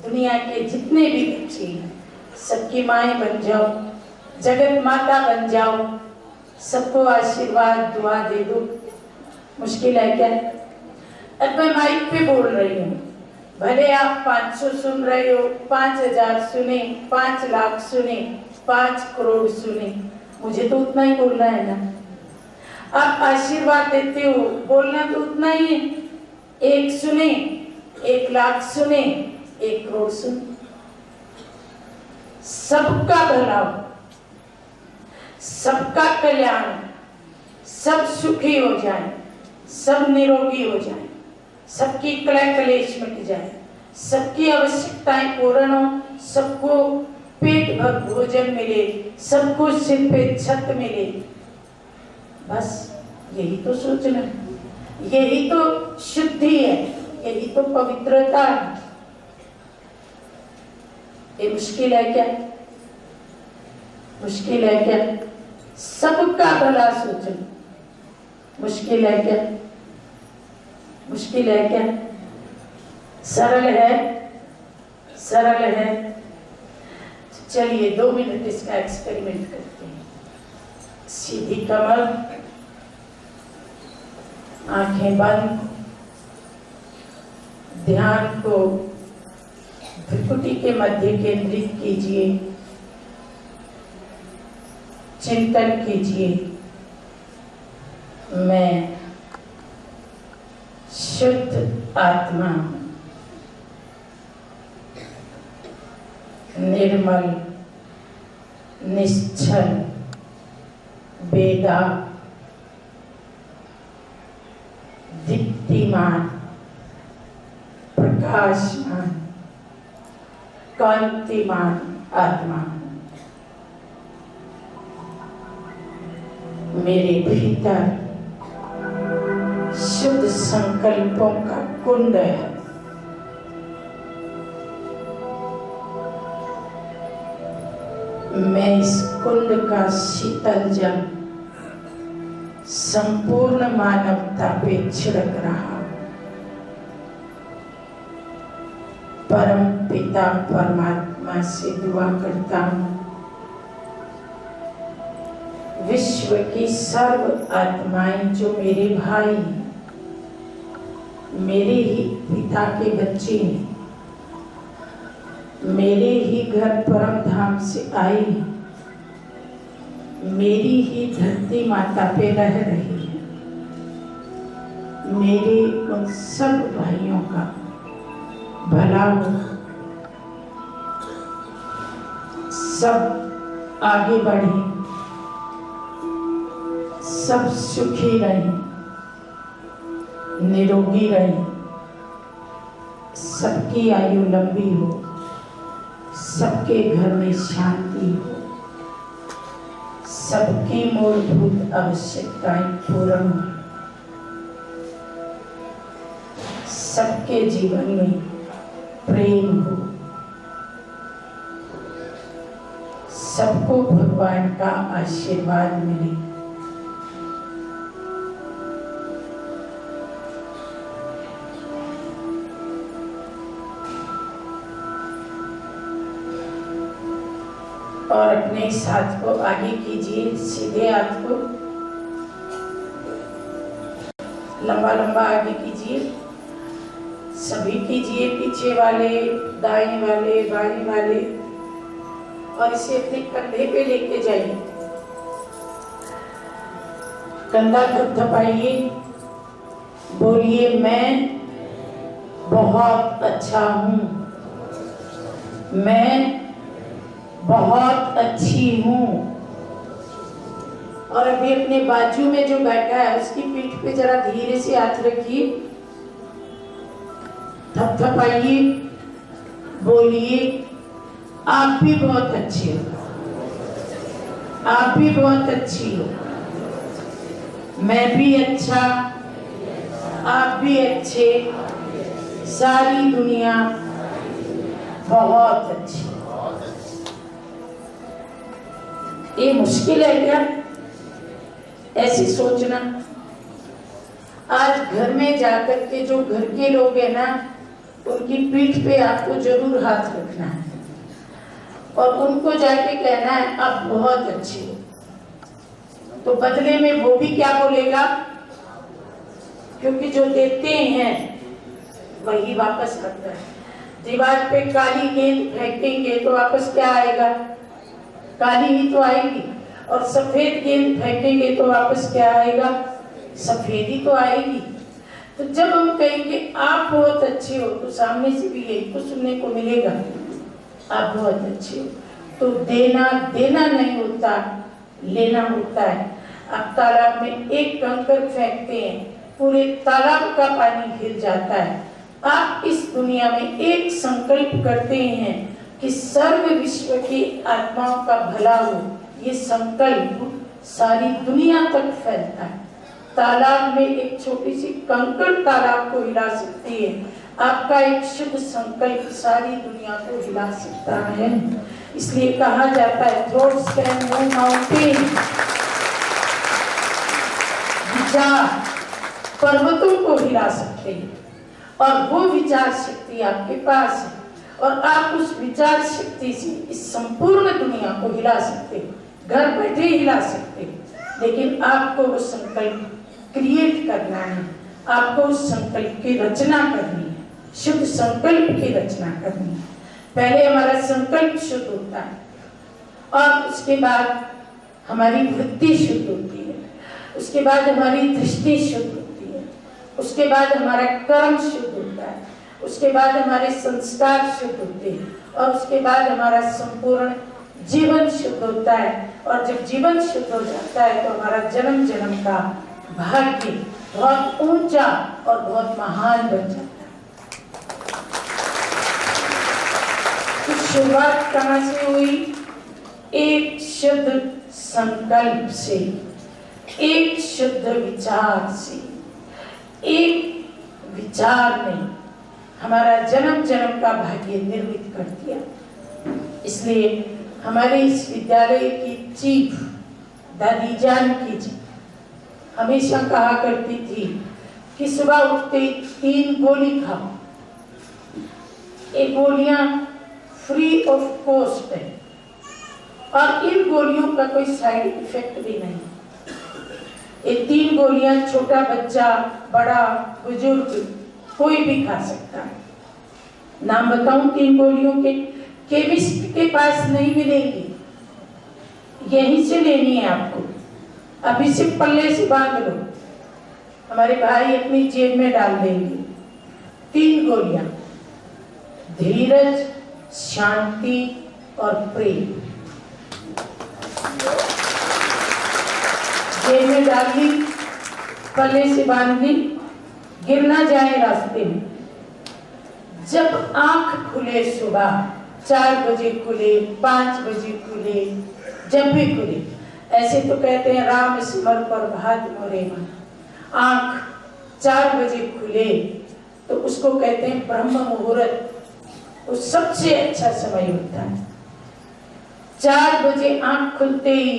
दुनिया के जितने भी बच्चे हैं, सबकी माएं बन जाओ, जगत माता बन जाओ, सबको आशीर्वाद दुआ दे दो। मुश्किल है क्या? अब मैं माइक पे बोल रही हूँ, भले आप 500 सुन रहे हो, 5000 सुने, 5 लाख सुने, 5 करोड़ सुने, मुझे तो उतना ही बोलना है ना। आप आशीर्वाद देते हो, बोलना तो उतना ही है। 1 सुने, 1 लाख सुने, 1 करोड़ सुने, सबका भला हो, सबका कल्याण, सब सुखी हो जाए, सब निरोगी हो जाए, सबकी कलह कलेश मिट जाए, सबकी आवश्यकताएं पूर्ण हो, सबको पेट भर भोजन मिले, सबको सिर पे छत मिले। बस यही तो सोचना है, यही तो शुद्धि है, यही तो पवित्रता है। ये मुश्किल है क्या? मुश्किल है क्या? सबका भला सोचना मुश्किल है क्या? मुश्किल है क्या? सरल है, सरल है। चलिए 2 मिनट इसका एक्सपेरिमेंट करते हैं। सीधी कमर, आंखें बंद, ध्यान को भ्रुकुटी के मध्य केंद्रित कीजिए, चिंतन कीजिए, मैं शुद्ध आत्मा हूं, निर्मल, निश्चल, बेदाग, दीप्तिमान, प्रकाशमान, कांतिमान आत्मा। मेरे भीतर शुद्ध संकल्पों का कुंड है। मैं इस कुंड का शीतल जल संपूर्ण मानवता पे छिड़क रहा हूं। परम पिता परमात्मा से दुआ करता हूं, विश्व की सर्व आत्माएं जो मेरे भाई, मेरे ही पिता के बच्चे हैं, मेरे ही घर परम धाम से आई हैं, मेरी ही धरती माता पे रह रही है, मेरे उन सब भाइयों का भला हो, सब आगे बढ़े, सब सुखी रहें, निरोगी रहें, सबकी आयु लंबी हो, सबके घर में शांति हो, सबकी मूलभूत आवश्यकताएं पूर्ण हो, सबके जीवन में प्रेम हो, सबको भगवान का आशीर्वाद मिले। और अपने इस हाथ को आगे कीजिए, सीधे हाथ को लंबा लंबा आगे कीजिए, सभी कीजिए, पीछे वाले, दाएं वाले, बाएं वाले, और इसे अपने कंधे पे लेके जाइए। कंधा थपथपाइए, बोलिए मैं बहुत अच्छा हूँ, मैं बहुत अच्छी हूँ। और अभी अपने बाजू में जो बैठा है उसकी पीठ पे जरा धीरे से हाथ रखिए, थपथपाइए, बोलिए आप भी बहुत अच्छे हो, आप भी बहुत अच्छी हो, मैं भी अच्छा, आप भी अच्छे, सारी दुनिया बहुत अच्छी। ये मुश्किल है क्या ऐसी सोचना? आज घर में जाकर के जो घर के लोग हैं ना, उनकी पीठ पे आपको जरूर हाथ रखना है और उनको जाके कहना है आप बहुत अच्छे हो। तो बदले में वो भी क्या बोलेगा? क्योंकि जो देते हैं वही वापस आता है। दीवार पे काली गेंद फेंकेंगे तो वापस क्या आएगा? काली ही तो आएगी। और सफेद गेंद फेंकेंगे तो वापस क्या आएगा? सफेद ही तो आएगी। तो जब हम कहेंगे आप बहुत अच्छे हो तो सामने से भी यही तो सुनने को मिलेगा, आप बहुत अच्छे हो। तो देना नहीं होता, लेना होता है। आप तालाब में एक कंकर फेंकते हैं, पूरे तालाब का पानी हिल जाता है। आप इस दुनिया में एक संकल्प करते हैं कि सर्व विश्व की आत्माओं का भला हो, ये संकल्प सारी दुनिया तक फैलता है। तालाब में एक छोटी सी कंकड़ तालाब को हिला सकती है। आपका एक शुभ संकल्प सारी दुनिया को हिला सकता है। इसलिए कहा जाता है थॉट्स कैन मूव माउंटेन। विचार पर्वतों को हिला सकते हैं और वो विचार शक्ति आपके पास है और आप उस विचार शक्ति से इस संपूर्ण दुनिया को हिला सकते हैं। घर बैठे हिला सकते हैं, लेकिन आपको वो संकल्प क्रिएट करना है, आपको उस संकल्प की रचना करनी है, शुद्ध संकल्प की रचना करनी है। पहले हमारा संकल्प शुद्ध होता है और उसके बाद हमारी वृत्ति शुद्ध होती है, उसके बाद हमारी दृष्टि शुद्ध होती है, उसके बाद हमारा कर्म शुद्ध होता है, उसके बाद हमारे संस्कार शुद्ध होते हैं और उसके बाद हमारा संपूर्ण जीवन शुद्ध होता है। और जब जीवन शुद्ध हो जाता है तो हमारा जन्म जन्म का भाग्य बहुत ऊंचा और बहुत महान बन जाता है। तो शुरुआत कहाँ से हुई? एक शुद्ध संकल्प से, एक शुद्ध विचार से। एक विचार ने हमारा जन्म जन्म का भाग्य निर्मित कर दिया। इसलिए हमारे इस विद्यालय की चीफ दादी जानकी जी हमेशा कहा करती थी कि सुबह उठते 3 गोली खाओ। ये गोलियां फ्री ऑफ कॉस्ट है और इन गोलियों का कोई साइड इफेक्ट भी नहीं। ये 3 गोलियां छोटा बच्चा, बड़ा, बुजुर्ग कोई भी खा सकता है। नाम बताऊं 3 गोलियों के? केमिस्ट के पास नहीं मिलेंगी, यहीं से लेनी है आपको। अभी से पल्ले से बांध लो, हमारे भाई अपनी जेब में डाल देंगे। 3 गोलियां, धीरज, शांति और प्रेम। जेब में डाल ली, पल्ले से बांध ली, गिर ना जाए रास्ते में। जब आंख खुले सुबह 4 बजे खुले, 5 बजे खुले, जब भी खुले, ऐसे तो कहते हैं राम स्मर पर भात मोरे मन। आंख 4 बजे खुले तो उसको कहते हैं ब्रह्म मुहूर्त, वो सबसे अच्छा समय होता है। 4 बजे आंख खुलते ही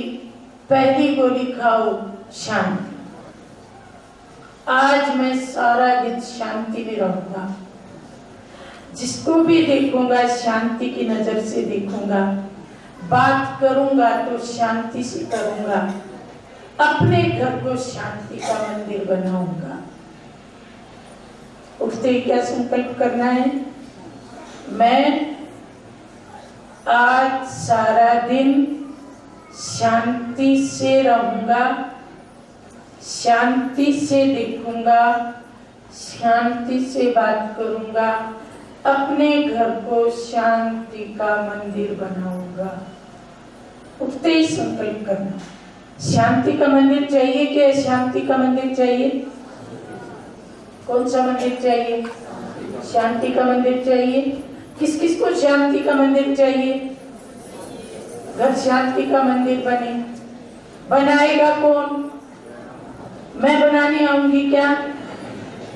पहली गोली खाओ, शांति। आज मैं सारा दिन शांति में रहूंगा, जिसको भी देखूंगा शांति की नजर से देखूंगा, बात करूंगा तो शांति से करूंगा, अपने घर को शांति का मंदिर बनाऊंगा। उठते ही क्या संकल्प करना है? मैं आज सारा दिन शांति से रहूंगा, शांति से देखूंगा, शांति से बात करूंगा, अपने घर को शांति का मंदिर बनाऊंगा। उठते ही संकल्प करना। शांति का मंदिर चाहिए क्या? शांति का मंदिर चाहिए। कौन सा मंदिर चाहिए? शांति का मंदिर चाहिए। किस किस को शांति का मंदिर चाहिए? घर शांति का मंदिर बने। बनाएगा कौन? मैं बनाने आऊंगी क्या?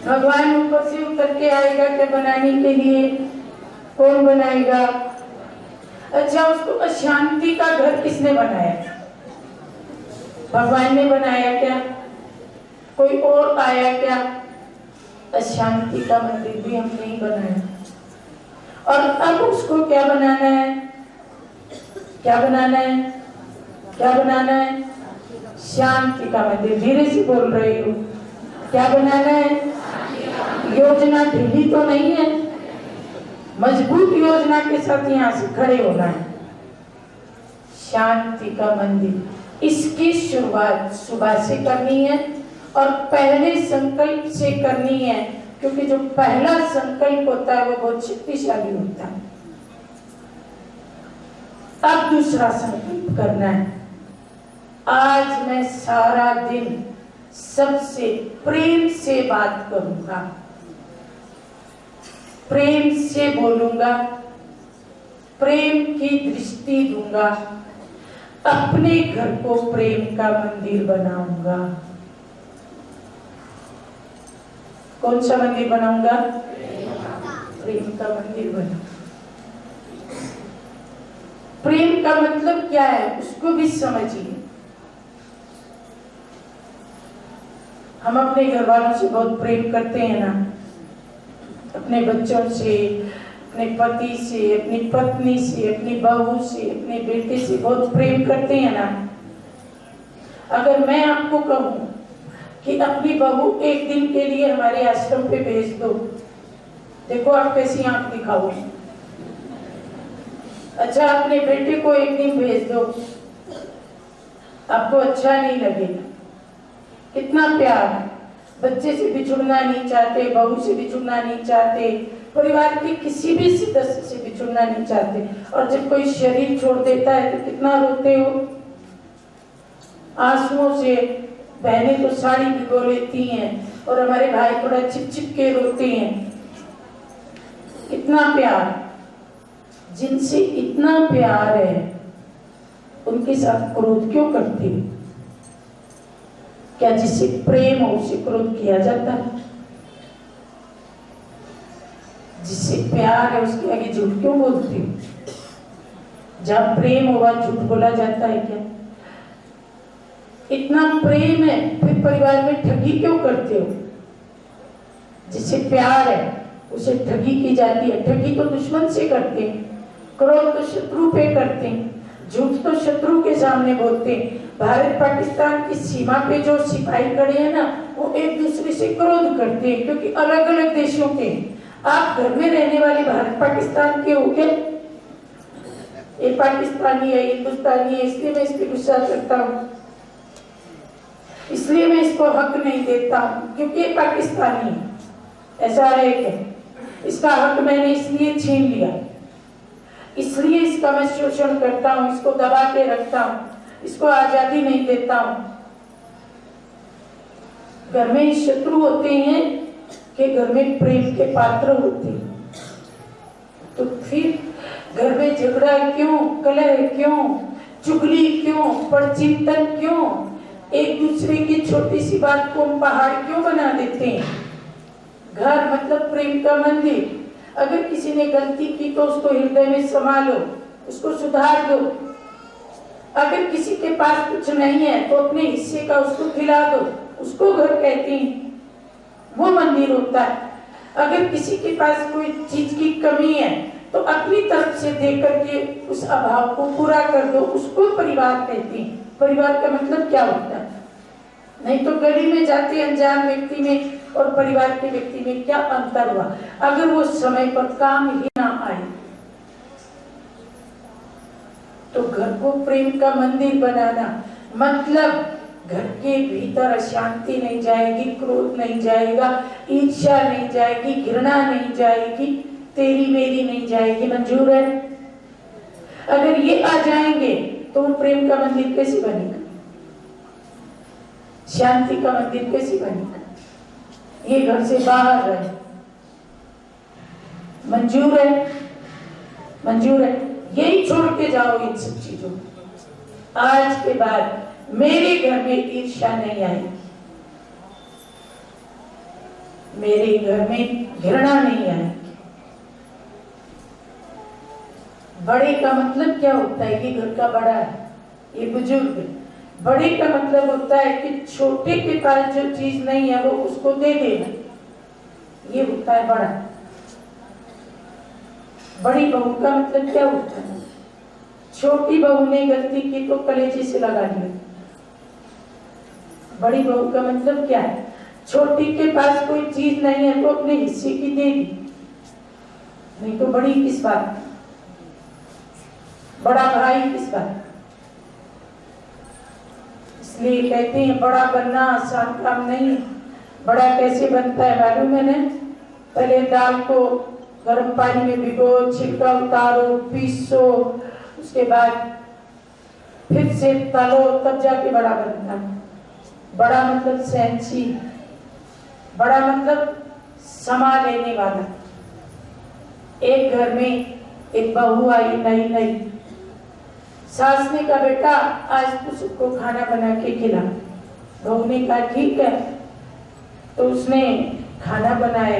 भगवान ऊपर से उतर के आएगा क्या बनाने के लिए? कौन बनाएगा? अच्छा, उसको अशांति का घर किसने बनाया? भगवान ने बनाया क्या? कोई और आया क्या? अशांति का मंदिर भी हमने ही बनाया। और अब उसको क्या बनाना है? क्या बनाना है? क्या बनाना है? शांति का मंदिर। धीरे से बोल रही हूँ। क्या बनाना है? योजना ढीली तो नहीं है, मजबूत योजना के साथ यहाँ से खड़े होना है। शांति का मंदिर, इसकी शुरुआत सुबह से करनी है और पहले संकल्प से करनी है, क्योंकि जो पहला संकल्प होता है वो बहुत शक्तिशाली होता है। अब दूसरा संकल्प करना है। आज मैं सारा दिन सबसे प्रेम से बात करूंगा, प्रेम से बोलूंगा, प्रेम की दृष्टि दूंगा, अपने घर को प्रेम का मंदिर बनाऊंगा। कौन सा मंदिर बनाऊंगा? प्रेम का मंदिर बनाऊंगा। प्रेम का मतलब क्या है उसको भी समझिए। हम अपने घर वालों से बहुत प्रेम करते हैं ना, अपने बच्चों से, अपने पति से, अपनी पत्नी से, अपनी बहू से, अपने बेटे से बहुत प्रेम करते हैं ना। अगर मैं आपको कहूं कि अपनी बहू एक दिन के लिए हमारे आश्रम पे भेज दो, देखो आप कैसी आंख दिखाओगे। अच्छा, अपने बेटे को एक दिन भेज दो, आपको अच्छा नहीं लगेगा। कितना प्यार है, बच्चे से बिछुड़ना नहीं चाहते, बहू से बिछुड़ना नहीं चाहते, परिवार के किसी भी सदस्य से बिछुड़ना नहीं चाहते। और जब कोई शरीर छोड़ देता है तो कितना रोते हो, आंसुओं से। बहनें तो साड़ी भिगो लेती हैं और हमारे भाई थोड़ा चिप चिप के रोते हैं। कितना प्यार, जिनसे इतना प्यार है उनके साथ क्रोध क्यों करते हो? क्या जिससे प्रेम हो उसे क्रोध किया जाता है? जिससे प्यार है उसके आगे झूठ क्यों बोलते हो? जब प्रेम होगा झूठ बोला जाता है क्या? इतना प्रेम है फिर परिवार में ठगी क्यों करते हो? जिससे प्यार है उसे ठगी की जाती है। ठगी तो दुश्मन से करते हैं, क्रोध तो शत्रु पे करते हैं, झूठ तो शत्रु के सामने बोलते हैं। भारत पाकिस्तान की सीमा पे जो सिपाही खड़े हैं ना, वो एक दूसरे से क्रोध करते हैं, क्योंकि अलग अलग देशों के। आप घर में रहने वाले भारत पाकिस्तान के हो क्या? ये पाकिस्तानी है, हिंदुस्तानी है, इसलिए मैं इस पे गुस्सा करता हूँ, इसलिए मैं इसको हक नहीं देता हूँ क्योंकि ये पाकिस्तानी है। ऐसा है क्या? इसका हक मैंने इसलिए छीन लिया, इसलिए इसका मैं शोषण करता हूँ, इसको दबा के रखता हूँ, इसको आजादी नहीं देता हूँ। घर में शत्रु होते हैं कि घर में प्रेम के पात्र होते हैं। तो फिर घर में झगड़ा क्यों, कलह क्यों, चुगली क्यों, परचिंतन क्यों? एक दूसरे की छोटी सी बात को हम पहाड़ क्यों बना देते हैं? घर मतलब प्रेम का मंदिर। अगर किसी ने गलती की तो उसको हृदय में संभालो, उसको सुधार दो। अगर किसी के पास कुछ नहीं है तो अपने हिस्से का उसको खिला दो, उसको घर कहते हैं, वो मंदिर होता है। अगर किसी के पास कोई चीज की कमी है तो अपनी तरफ से दे करके उस अभाव को पूरा कर दो, उसको परिवार कहते हैं। परिवार का मतलब क्या होता है? नहीं तो गली में जाते अनजान व्यक्ति में और परिवार के व्यक्ति में क्या अंतर हुआ अगर वो समय पर काम ही ना आए? तो घर को प्रेम का मंदिर बनाना मतलब घर के भीतर अशांति नहीं जाएगी, क्रोध नहीं जाएगा, ईर्ष्या नहीं जाएगी, घृणा नहीं जाएगी, तेरी मेरी नहीं जाएगी। मंजूर है? अगर ये आ जाएंगे तो वो प्रेम का मंदिर कैसे बनेगा? शांति का मंदिर कैसे बनेगा? ये घर से बाहर रहे। मंजूर है? मंजूर है? यही छोड़ के जाओ इन सब चीजों। आज के बाद मेरे घर में ईर्ष्या नहीं आएगी, मेरे घर में घृणा नहीं आए। बड़े का मतलब क्या होता है? ये घर का बड़ा है, ये बुजुर्ग है। बड़े का मतलब होता है कि छोटे के पास जो चीज नहीं है वो उसको दे देना, ये होता है बड़ा। बड़ी बहू का मतलब क्या होता है? छोटी बहू ने गलती की तो कलेजे से लगा लिया। बड़ी बहू का मतलब क्या है? छोटी के पास कोई चीज नहीं है तो अपने हिस्से की दे दी, नहीं तो बड़ी किस बात, बड़ा भाई किस बात। इसलिए कहते हैं बड़ा बनना आसान काम नहीं है। बड़ा कैसे बनता है मालूम है ना? पहले दाल को गर्म पानी में भिगो, छिलका उतारो, पीसो, उसके बाद फिर से तलो, तब जाके बड़ा बनता है। बड़ा मतलब सहनशील, बड़ा मतलब समा लेने वाला। एक घर में एक बहू आई नई नई, सास ने कहा बेटा आज तू सबको खाना बना के खिला। बहू ने कहा ठीक है। तो उसने खाना बनाया।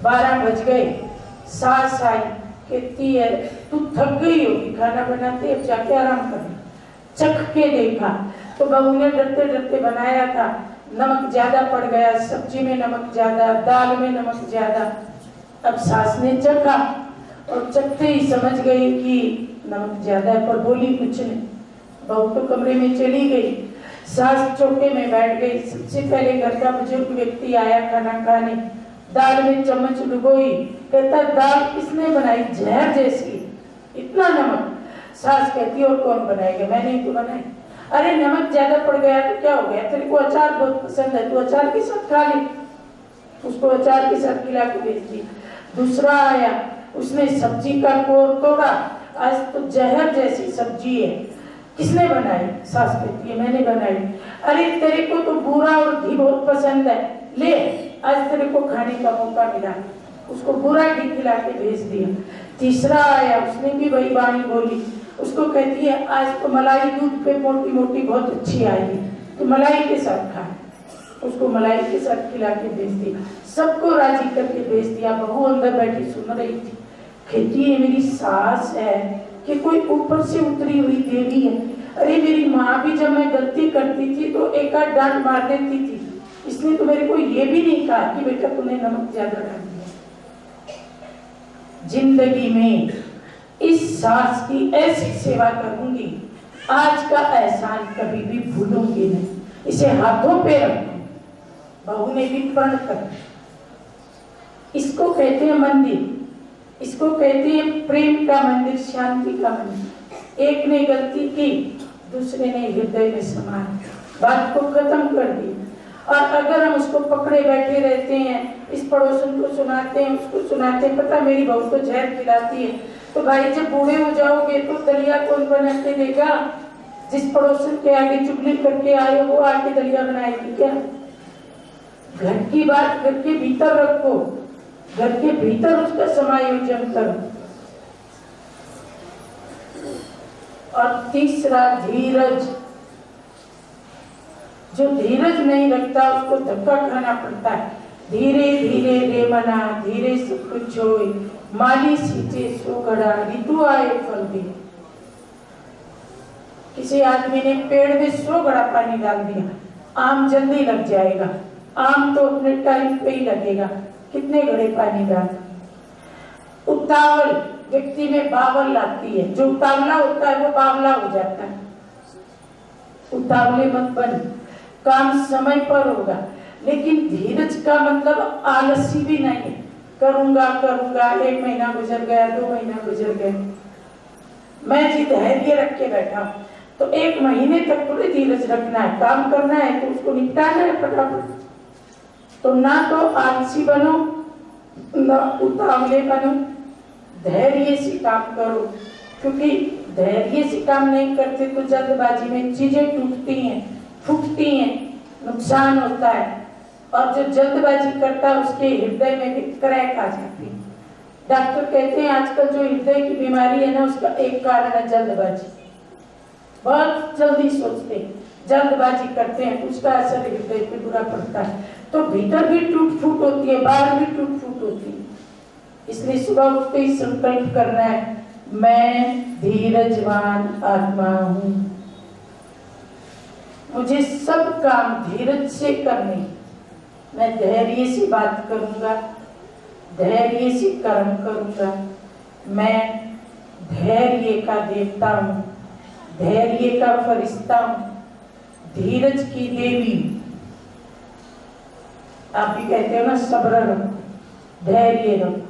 12 बज गए, सास आई, कहती है तू थक गई होगी खाना बनाते, अब जाके आराम कर। चख के देखा तो बहू ने डरते डरते बनाया था, नमक ज्यादा पड़ गया, सब्जी में नमक ज्यादा, दाल में नमक ज्यादा। अब सास ने चखा और चखते ही समझ गई कि नमक ज्यादा है, पर बोली कुछ नहीं। बहू तो कमरे में चली गई, सास चौके में बैठ गई। सबसे पहले घर का बुजुर्ग व्यक्ति आया खाना खाने, दाल में चम्मच डुबोई, कहता दाल किसने बनाई? जहर जैसी, इतना नमक। सास कहती और कौन बनाएगा? मैंने तो बनाई। अरे नमक ज्यादा पड़ गया तो क्या हो गया? तेरे को अचार बहुत पसंद है, तू अचार के साथ खा ले। उसको अचार के साथ खिला के भेज दी। दूसरा आया, उसने सब्जी का कोर तोड़ा, आज तो जहर जैसी सब्जी है, किसने बनाई? सास कहती है मैंने बनाई। अरे तेरे को तो बूरा और घी बहुत पसंद है, ले आज तेरे को खाने का मौका मिला। उसको बुरा घी खिला के भेज दिया। तीसरा आया, उसने भी वही बाणी बोली। उसको कहती है आज तो मलाई दूध पे मोटी मोटी बहुत अच्छी आएगी, तो मलाई के साथ खा। उसको मलाई के साथ खिला के भेज दिया, सबको राजी करके भेज दिया। बहू अंदर बैठी सुन रही थी, कहती है मेरी सास है कि कोई ऊपर से उतरी हुई देवी है। अरे मेरी माँ भी जब मैं गलती करती थी तो एक आध डांट मार देती थी, इसने तो मेरे को ये भी नहीं कहा कि बेटा तूने नमक ज्यादा डाल दिया। जिंदगी में इस सास की ऐसी सेवा करूंगी, आज का एहसान कभी भी भूलूंगी नहीं, इसे हाथों पे रखूं। बहू ने भी प्रण कर, इसको कहते हैं मंदिर, इसको कहते हैं प्रेम का मंदिर, शांति का मंदिर। एक ने गलती की, दूसरे ने हृदय में समाया, बात को खत्म कर दी। और अगर हम उसको पकड़े बैठे रहते हैं, इस पड़ोसन को सुनाते हैं, उसको सुनाते हैं, पता मेरी बहू तो जहर खिलाती है, तो भाई जब बूढ़े हो जाओगे तो दलिया कौन बना के देगा? जिस पड़ोसन के आगे चुगली करके आए वो आके दलिया बनाएगी क्या? घर की बात घर के भीतर रखो, घर के भीतर उसका समायोजन करो। और तीसरा धीरज, जो धीरज नहीं रखता उसको धक्का खाना पड़ता है। धीरे धीरे रे मना, धीरे सब कुछ होए, माली सींचे सो घड़ा, ऋतु आए फल दे। किसी आदमी ने पेड़ में 100 घड़ा पानी डाल दिया, आम जल्दी लग जाएगा, आम तो अपने टाइम पे ही लगेगा, कितने घड़े पानी डाल। उतावल व्यक्ति में बावल लाती है, जो उतावला होता है वो बावला हो जाता है। उतावले मत बन, काम समय पर होगा। लेकिन धीरज का मतलब आलसी भी नहीं है, करूंगा करूंगा, 1 महीना गुजर गया, 2 महीना गुजर गए, मैं जी धैर्य रख के बैठा हूं, तो 1 महीने तक थोड़ी धीरज रखना है, काम करना है तो उसको निपटाना है फटाफट। तो ना तो आलसी बनो ना उतावले बनो, धैर्य से काम करो, क्योंकि धैर्य से काम नहीं करते तो जल्दबाजी में चीजें टूटती हैं, फूटती हैं, नुकसान होता है। और जो जल्दबाजी करता है उसके हृदय में भी क्रैक आ जाती है। डॉक्टर कहते हैं आजकल जो हृदय की बीमारी है ना, उसका एक कारण है जल्दबाजी। बहुत जल्दी सोचते हैं, जल्दबाजी करते हैं, उसका असर हृदय पे बुरा पड़ता है। तो भीतर भी टूट फूट होती है, बाहर भी टूट फूट होती है। इसलिए सुबह उठते ही संकल्प करना है, मैं धीरजवान आत्मा हूँ, मुझे सब काम धीरज से करने, मैं धैर्य से बात करूंगा, धैर्य से कर्म करूंगा, मैं धैर्य का देवता हूँ, धैर्य का फरिश्ता हूँ, धीरज की देवी। आप भी कहते हो ना, सब्र रखो, धैर्य रखो।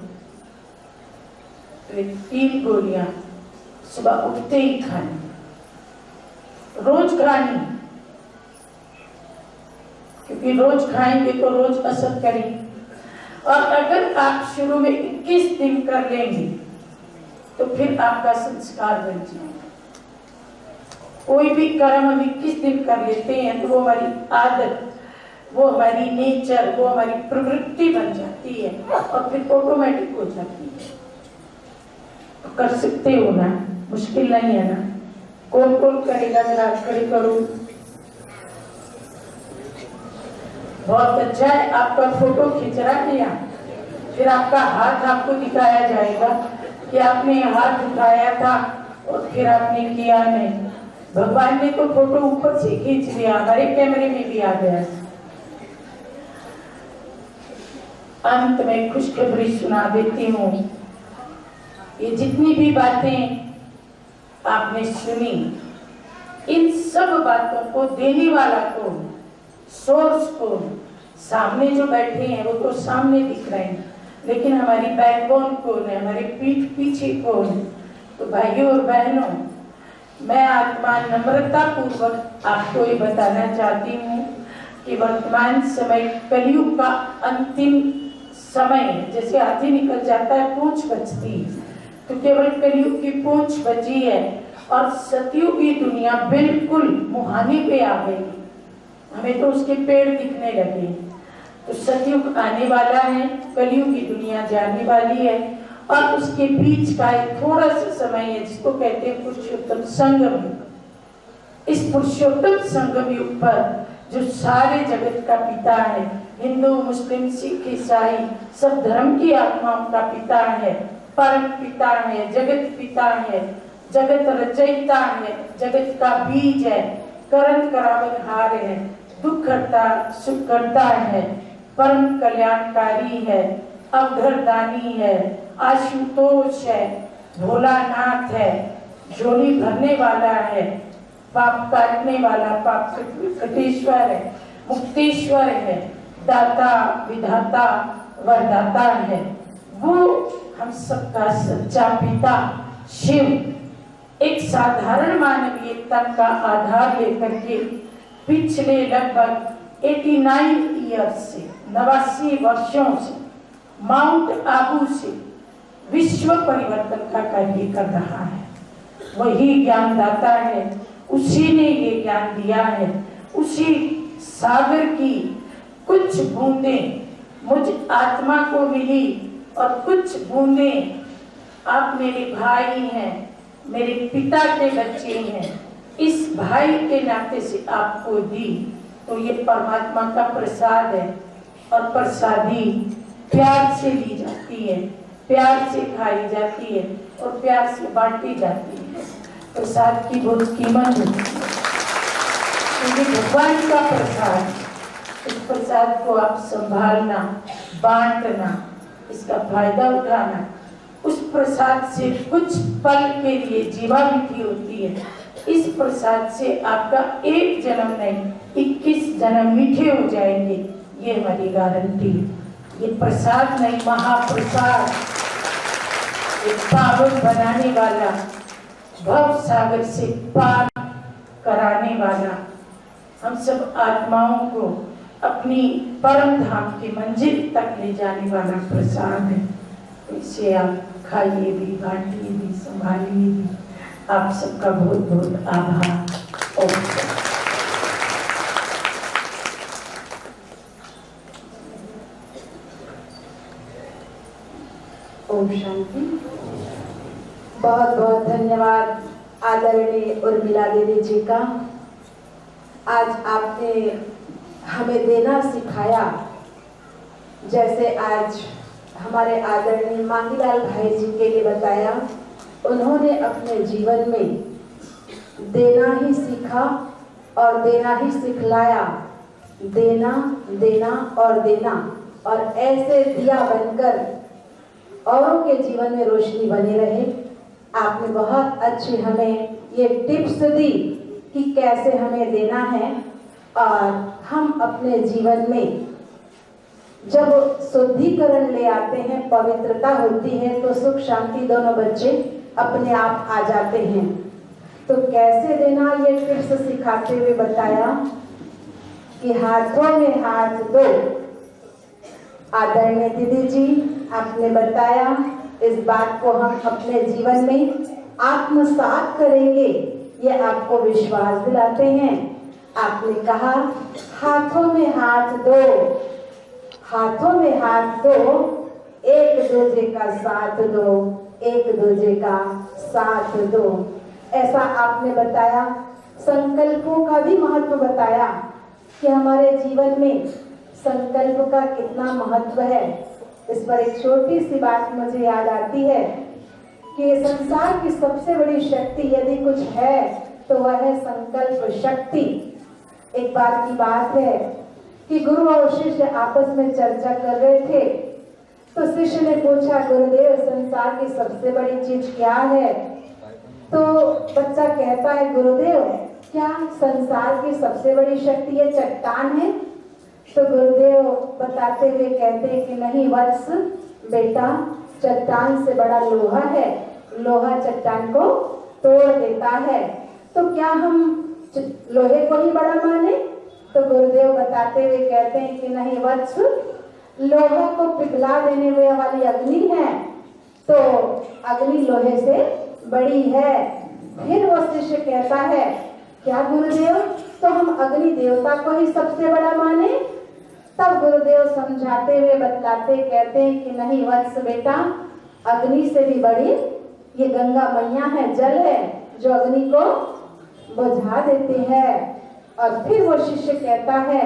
तो 3 गोलियां सुबह उठते ही खानी, रोज खानी, क्योंकि रोज खाएंगे तो रोज असर करेंगे। और अगर आप शुरू में 21 दिन कर लेंगे तो फिर आपका संस्कार बन जाएगा। कोई भी कर्म हम 21 दिन कर लेते हैं तो वो हमारी आदत, वो हमारी नेचर, वो हमारी प्रवृत्ति बन जाती है और फिर ऑटोमेटिक हो जाती है। तो कर सकते हो ना, मुश्किल नहीं है ना। कौन कौन करेगा, जरा खड़े करो। बहुत अच्छा है, आपका फोटो खिंच रहा है यहाँ, फिर आपका हाथ आपको दिखाया जाएगा कि आपने हाथ उठाया था और फिर आपने किया नहीं। भगवान ने तो फोटो ऊपर से खींच लिया, हमारे कैमरे में भी आ गया। अंत में खुशखबरी सुना देती हूँ, ये जितनी भी बातें आपने सुनी, इन सब बातों को देने वाला को, सोर्स को, सामने जो बैठे हैं वो तो सामने दिख रहे हैं, लेकिन हमारी बैकबोन कौन है, हमारे पीठ पीछे कौन है? तो भाइयों और बहनों, मैं आत्मा नम्रता पूर्वक आपको ये बताना चाहती हूँ कि वर्तमान समय कलयुग का अंतिम समय है। जैसे हाथी निकल जाता है, पूंछ बचती है, तो केवल कलयुग की पूंछ बची है और सतयुग की दुनिया बिल्कुल मुहाने पे आ गई। हमें तो उसके पेड़ दिखने लगे। तो सतयुग आने वाला है, कलयुग की दुनिया जाने वाली है और उसके बीच का एक थोड़ा सा समय है जिसको कहते हैं पुरुषोत्तम संगम युग। इस पुरुषोत्तम संगम युग पर जो सारे जगत का पिता है, हिंदू, मुस्लिम, सिख, ईसाई, सब धर्म की आत्माओं का पिता है, परम पिता है, जगत पिता है, जगत रचयिता है, जगत का बीज है, करण करावनहार है, दुख करता सुख करता है, परम कल्याणकारी है, अवघरदानी है, आशुतोष है, भोलानाथ है, झोली भरने वाला है, पाप काटने वाला, पाप कटेश्वर है, मुक्तेश्वर है, दाता विधाता वरदाता है। वो हम सबका सच्चा पिता शिव एक साधारण मानवीयता का आधार लेकर के पिछले लगभग 89 ईयर्स से, 89 वर्षों से माउंट आबू से विश्व परिवर्तन का कार्य कर रहा है। वही ज्ञानदाता है, उसी ने ये ज्ञान दिया है। उसी सागर की कुछ बूंदें मुझ आत्मा को मिली और कुछ बूंदें आप मेरे भाई हैं, मेरे पिता के बच्चे हैं, इस भाई के नाते से आपको दी। तो ये परमात्मा का प्रसाद है और प्रसादी प्यार से ली जाती है, प्यार से खाई जाती है और प्यार से बांटी जाती है। प्रसाद की बहुत कीमत है, क्योंकि भगवान का प्रसाद, इस प्रसाद को आप संभालना, बांटना, इसका फायदा उठाना, उस प्रसाद से कुछ पल के लिए जीवामिति होती है। इस प्रसाद से आपका एक जन्म नहीं 21 जन्म मीठे हो जाएंगे, ये हमारी गारंटी है। ये प्रसाद नहीं, महाप्रसाद, एक पावन बनाने वाला, भव सागर से पार कराने वाला, हम सब आत्माओं को अपनी परम धाम की मंजिल तक ले जाने वाला प्रसाद है। तो इसे आप खाइए भी, बांटिए भी, संभालिए भी। आप सबका बहुत बहुत आभार। ओम शांति। बहुत बहुत धन्यवाद आदरणीय उर्मिला देवी जी का। आज आपने हमें देना सिखाया जैसे आज हमारे आदरणीय मांगीलाल भाई जी के लिए बताया, उन्होंने अपने जीवन में देना ही सीखा और देना ही सिखलाया। देना, देना और देना, और ऐसे दिया बनकर औरों के जीवन में रोशनी बनी रहे। आपने बहुत अच्छी हमें ये टिप्स दी कि कैसे हमें देना है, और हम अपने जीवन में जब शुद्धिकरण ले आते हैं, पवित्रता होती है, तो सुख शांति दोनों बच्चे अपने आप आ जाते हैं। तो कैसे देना, ये टिप्स सिखाते हुए बताया कि हाथों में हाथ दो। आदरणीय दीदी जी, आपने बताया, इस बात को हम अपने जीवन में आत्मसात करेंगे, ये आपको विश्वास दिलाते हैं। आपने कहा हाथों में हाथ दो, हाथों में हाथ दो, एक दूसरे का साथ दो, एक दूसरे का साथ दो। ऐसा आपने बताया। संकल्पों का भी महत्व बताया कि हमारे जीवन में संकल्प का कितना महत्व है। इस पर एक छोटी सी बात मुझे याद आती है कि संसार की सबसे बड़ी शक्ति यदि कुछ है तो वह है संकल्प शक्ति। एक बार की बात है कि गुरु और शिष्य आपस में चर्चा कर रहे थे, तो शिष्य ने पूछा, गुरुदेव संसार की सबसे बड़ी चीज क्या है? तो बच्चा कहता है, गुरुदेव क्या संसार की सबसे बड़ी शक्ति ये चट्टान है? तो गुरुदेव बताते हुए कहते हैं कि नहीं वत्स, बेटा चट्टान से बड़ा लोहा है, लोहा चट्टान को तोड़ देता है। तो क्या हम लोहे को ही बड़ा माने? तो गुरुदेव बताते हुए कहते हैं कि नहीं वत्स, लोहा को पिघला देने वाली अग्नि है, तो अग्नि लोहे से बड़ी है। फिर वो शिष्य कहता है, क्या गुरुदेव, तो हम अग्नि देवता को ही सबसे बड़ा माने? तब गुरुदेव समझाते हुए बतलाते कहते हैं कि नहीं वत्स बेटा, अग्नि से भी बड़ी ये गंगा मैया है, जल है, जो अग्नि को बुझा देती है। और फिर वो शिष्य कहता है,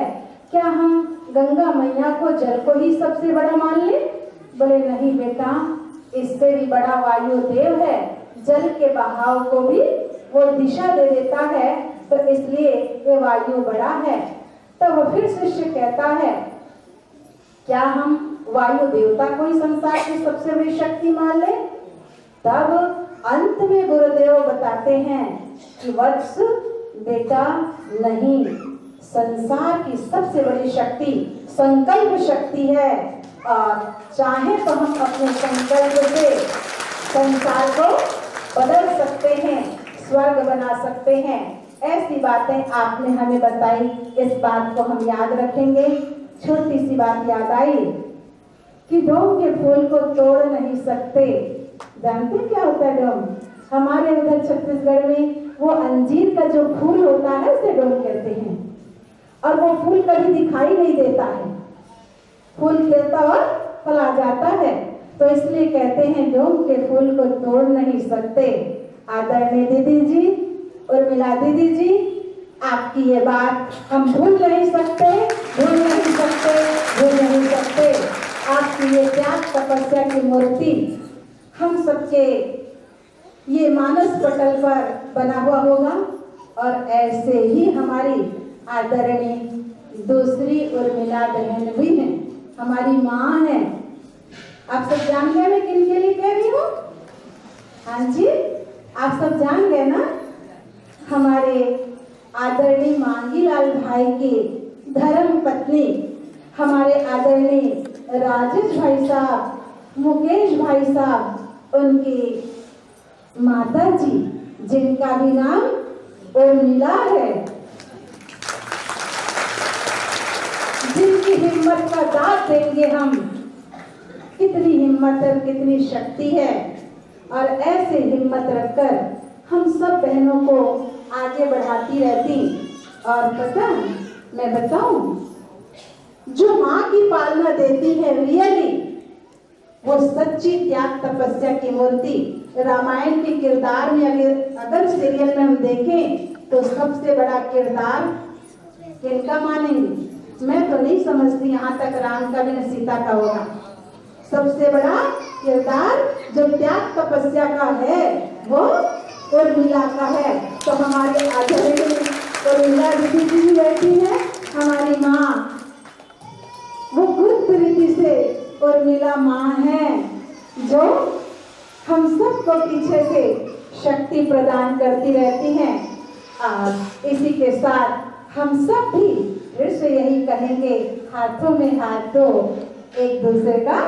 क्या हम गंगा मैया को, जल को ही सबसे बड़ा मान ले? बोले नहीं बेटा, इससे भी बड़ा वायुदेव है, जल के बहाव को भी वो दिशा दे देता है, तो इसलिए ये वायु बड़ा है। तब वो फिर शिष्य कहता है, क्या हम वायु देवता को ही संसार की सबसे बड़ी शक्ति मान ले? तब अंत में गुरुदेव बताते हैं कि वत्स बेटा नहीं, संसार की सबसे बड़ी शक्ति संकल्प शक्ति है, और चाहे तो हम अपने संकल्प से संसार को बदल सकते हैं, स्वर्ग बना सकते हैं। ऐसी बातें आपने हमें बताई, इस बात को हम याद रखेंगे। छोटी सी बात याद आई कि डोम के फूल को तोड़ नहीं सकते। जानते क्या होता है डोम? हमारे उधर छत्तीसगढ़ में वो अंजीर का जो फूल होता है उसे डोम कहते हैं, और वो फूल कभी दिखाई नहीं देता है, फूल खिलता और फैला जाता है, तो इसलिए कहते हैं डोम के फूल को तोड़ नहीं सकते। आदरणीय दीदी जी, उर्मिला दीदी जी, आपकी ये बात हम भूल नहीं सकते, भूल नहीं सकते, भूल नहीं सकते। आपकी ये त्याग तपस्या की मूर्ति हम सबके ये मानस पटल पर बना हुआ होगा, और ऐसे ही हमारी आदरणीय दूसरी उर्मिला बहन भी हैं, हमारी माँ है। आप सब जान गए मैं किन के लिए कह रही हूँ? हाँ जी, आप सब जान गए ना? हमारे आदरणीय मांगीलाल भाई की धर्म पत्नी, हमारे आदरणीय राजेश भाई साहब, मुकेश भाई साहब, उनकी माता जी, जिनका भी नाम उर्मिला है, जिनकी हिम्मत का दाद देंगे हम। कितनी हिम्मत और कितनी शक्ति है, और ऐसे हिम्मत रखकर हम सब बहनों को आगे बढ़ाती रहती। और पता मैं बताऊं, जो माँ की पालना देती है रियली, वो सच्ची त्याग तपस्या की मूर्ति। रामायण के किरदार में अगर सीरियल में हम देखें तो सबसे बड़ा किरदार किनका मानेंगे? मैं तो नहीं समझती यहाँ तक राम का भी न सीता का होगा। सबसे बड़ा किरदार जो त्याग तपस्या का है वो उर्मिला का है। तो हमारे आदरणीय उर्मिला दीदी जी भी बैठी है, हमारी माँ, वो गुप्त रीति से उर्मिला माँ है जो हम सबको पीछे से शक्ति प्रदान करती रहती हैं। और इसी के साथ हम सब भी फिर से यही कहेंगे, हाथों में हाथ दो, एक दूसरे का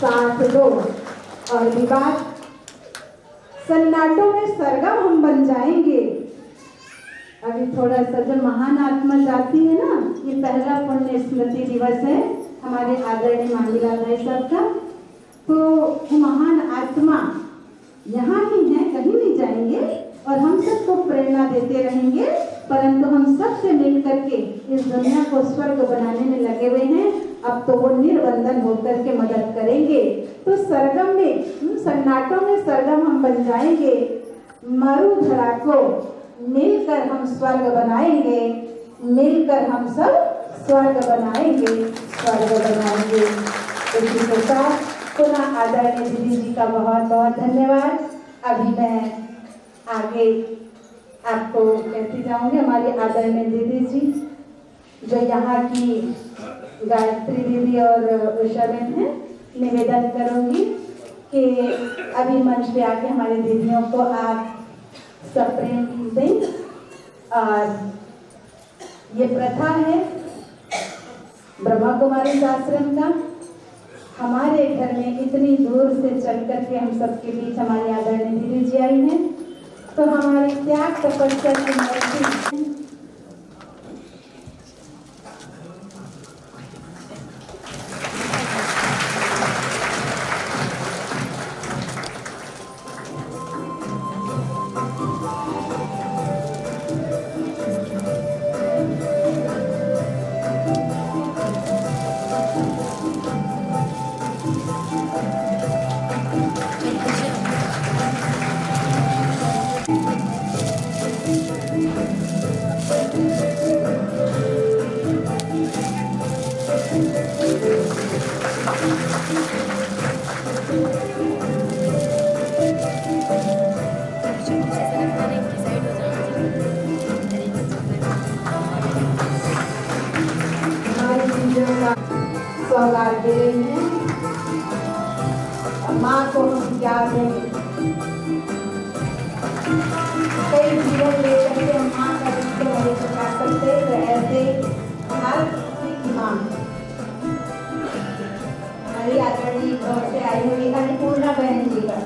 साथ दो। और विवाह सन्नाटों में सरगम हम बन जाएंगे। अभी थोड़ा सा जब महान आत्मा जाती है ना, ये पहला पुण्य स्मृति दिवस है हमारे आदरणीय मांगीलाल भाई साहब का, तो महान आत्मा यहाँ ही है, कहीं नहीं जाएंगे और हम सबको प्रेरणा देते रहेंगे। परंतु हम सब से मिल करके इस दुनिया को स्वर्ग बनाने में लगे हुए हैं। अब तो वो निर्बंधन होकर के मदद करेंगे। तो सरगम में, सन्नाटों में सरगम हम बन जाएंगे। मरुधरा को मिलकर हम स्वर्ग बनाएंगे, मिलकर हम सब स्वर्ग बनाएंगे। इसी के साथ पुनः आदरणीय दीदी जी का बहुत बहुत धन्यवाद। अभी मैं आगे आपको कहती जाऊंगी, हमारी आदरणीय दीदी जी जो यहाँ की गायत्री दीदी और उषा बहन है, निवेदन करूंगी कि अभी मंच पे आके हमारी दीदियों को आप सब प्रेम दें। और ये प्रथा है ब्रह्मा कुमारी आश्रम का। हमारे घर में इतनी दूर से चल करके हम सबके बीच हमारी आदरणीय दीदी जी आई हैं, तो हमारी त्याग तपस्या की मूर्ति सौगात दे रही हैं। माँ को हम क्या दें, कई जीवन लेकर के हम माँ का रिश्ते नहीं चुका सकते, तो ऐसे हर की माँ हमारी आदरणीय तौर से आई हुई अन्नपूर्णा बहन जी का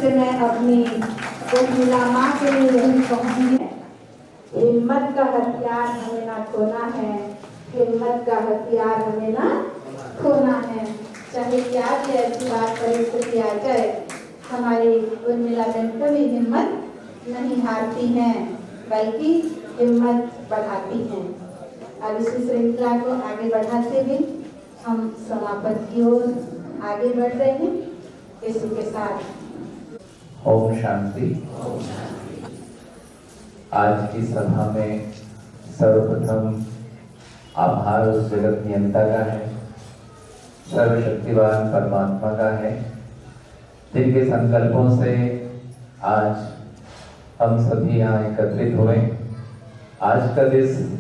मैं अपनी उर्मिला माँ के लिए यही कहूँगी, हिम्मत का हथियार हमें ना खोना है, हिम्मत का हथियार हमें ना खोना है। चाहे क्या भी ऐसी बात परिस्थिति आ जाए, हमारी उर्मिला बहन कभी हिम्मत नहीं हारती हैं, बल्कि हिम्मत बढ़ाती हैं। अब इसी श्रृंखला को आगे बढ़ाते हुए हम समापन की ओर आगे बढ़ रहे हैं। इसी के साथ ओम शांति। आज की सभा में सर्वप्रथम आभार उस जगत नियंता का है, सर्वशक्तिवान परमात्मा का है, जिनके संकल्पों से आज हम सभी यहाँ एकत्रित हुए। आज का दिन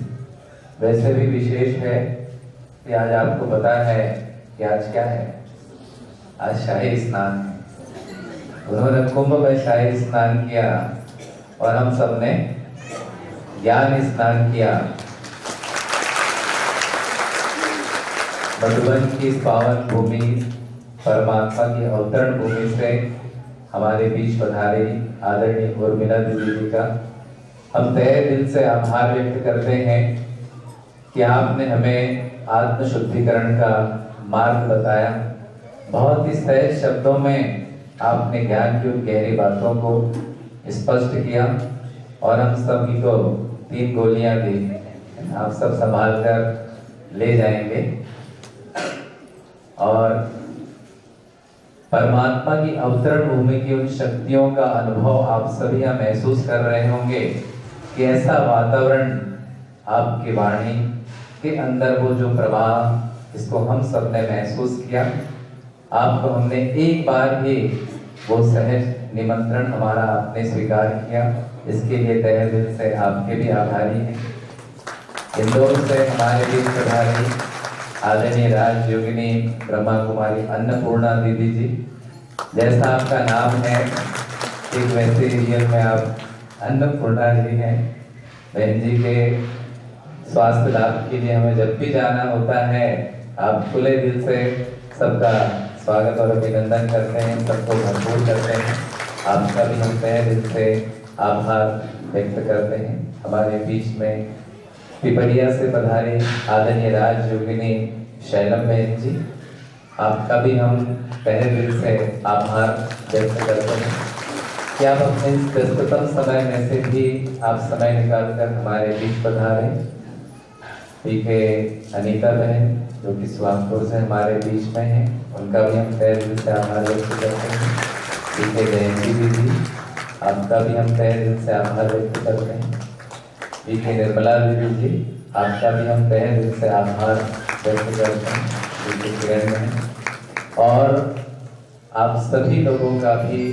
वैसे भी विशेष है कि आज आपको पता है कि आज क्या है, आज शाही स्नान है। उन्होंने कुंभ में शाही स्नान किया और हम सब ने ज्ञान स्नान किया। मधुबन की इस पावन भूमि, परमात्मा की अवतरण भूमि से हमारे बीच पधारी आदरणीय उर्मिला दीदी जी का हम तहे दिल से आभार व्यक्त करते हैं कि आपने हमें आत्म शुद्धिकरण का मार्ग बताया। बहुत ही सहज शब्दों में आपने ज्ञान की उन गहरी बातों को स्पष्ट किया और हम सभी को 3 गोलियां दी। आप सब संभाल कर ले जाएंगे और परमात्मा की अवतरण भूमि की उन शक्तियों का अनुभव आप सभी यहाँ महसूस कर रहे होंगे कि ऐसा वातावरण आपकी वाणी के अंदर वो जो प्रवाह, इसको हम सब ने महसूस किया। आपको हमने एक बार ही वो सहज निमंत्रण हमारा आपने स्वीकार किया, इसके लिए तहे दिल से आपके भी आभारी हैं। इंदौर से हमारे बीच पधारी आदरणीय राज योगिनी ब्रह्मा कुमारी अन्नपूर्णा दीदी जी, जैसा आपका नाम है ठीक वैसे रियल में आप अन्नपूर्णा जी हैं। बहन जी के स्वास्थ्य लाभ के लिए हमें जब भी जाना होता है, आप खुले दिल से सबका स्वागत और अभिनंदन करते हैं, सबको भरपूर करते हैं। आपका भी हम तहे दिल से आभार व्यक्त करते हैं। हमारे बीच में पिपरिया से पधारे आदरणीय राज योगिनी शैलम बहन जी, आपका भी हम तहे दिल से आभार व्यक्त करते हैं कि आप अपने इस व्यस्ततम समय में से भी आप समय निकालकर हमारे बीच पधारे। पीके अनीता बहन जो कि सुहागपुर से हमारे बीच में हैं, उनका भी हम तहे दिल से आभार व्यक्त करते हैं। पीके जयंती दीदी, आपका भी हम तहे दिल से आभार व्यक्त करते हैं। पीके निर्मला दीदी जी, आपका भी हम तहे दिल से आभार व्यक्त करते हैं। पीके किरण बहन और आप सभी लोगों का भी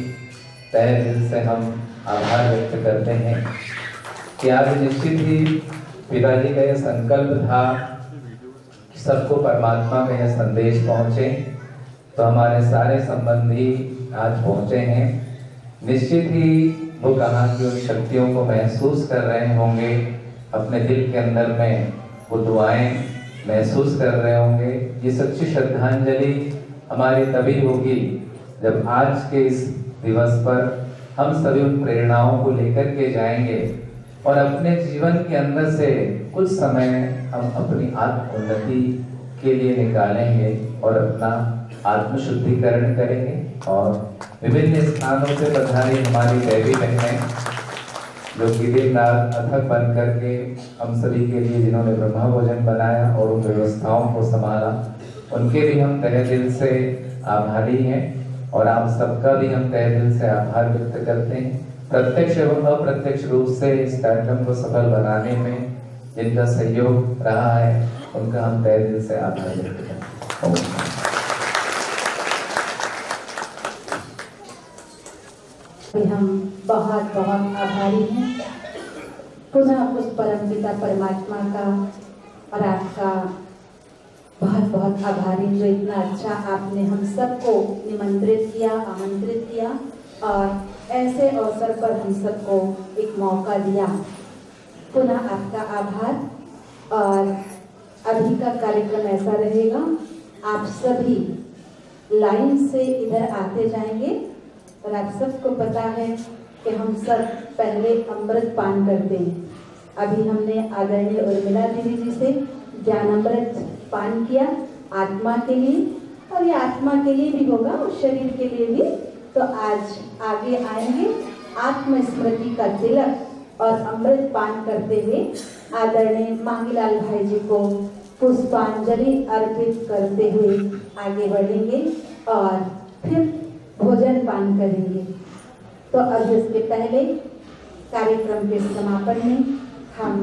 तहे दिल से हम आभार व्यक्त करते हैं कि आज निश्चित ही पिताजी का यह संकल्प था कि सबको परमात्मा का यह संदेश पहुँचे, तो हमारे सारे संबंधी आज पहुँचे हैं। निश्चित ही वो कहाँ की उन शक्तियों को महसूस कर रहे होंगे, अपने दिल के अंदर में वो दुआएं महसूस कर रहे होंगे। ये सच्ची श्रद्धांजलि हमारी तभी होगी जब आज के इस दिवस पर हम सभी उन प्रेरणाओं को लेकर के जाएंगे और अपने जीवन के अंदर से कुछ समय हम अपनी आत्म उन्नति के लिए निकालेंगे और अपना आत्म शुद्धिकरण करेंगे। और विभिन्न स्थानों से पधारी हमारी देवी बहनें जो कि दिन रात अथक बन करके हम सभी के लिए जिन्होंने ब्रह्मा भोजन बनाया और उन व्यवस्थाओं को संभाला, उनके भी हम तहे दिल से आभारी हैं और आप सबका भी हम तहे दिल से आभार व्यक्त करते हैं। प्रत्यक्ष एवं अप्रत्यक्ष रूप से इस कार्यक्रम को सफल बनाने में जिनका सहयोग रहा है, उनका हम तहे दिल से आभार व्यक्त करते हैं। हम बहुत बहुत आभारी हैं पुनः उस परमपिता परमात्मा का और आपका बहुत बहुत आभारी जो इतना अच्छा आपने हम सबको निमंत्रित किया, आमंत्रित किया और ऐसे अवसर पर हम सबको एक मौका दिया। पुनः आपका आभार। और अभी का कार्यक्रम ऐसा रहेगा, आप सभी लाइन से इधर आते जाएंगे और आप सबको पता है कि हम सब पहले अमृत पान करते हैं। अभी हमने आदरणीय उर्मिला दीदी जी से ज्ञानामृत पान किया आत्मा के लिए, और ये आत्मा के लिए भी होगा और शरीर के लिए भी। तो आज आगे आएंगे आत्मस्मृति का तिलक और अमृत पान करते हुए आदरणीय मांगीलाल भाई जी को पुष्पांजलि अर्पित करते हुए आगे बढ़ेंगे और फिर भोजन पान करेंगे। तो अब इसके पहले कार्यक्रम के समापन में हम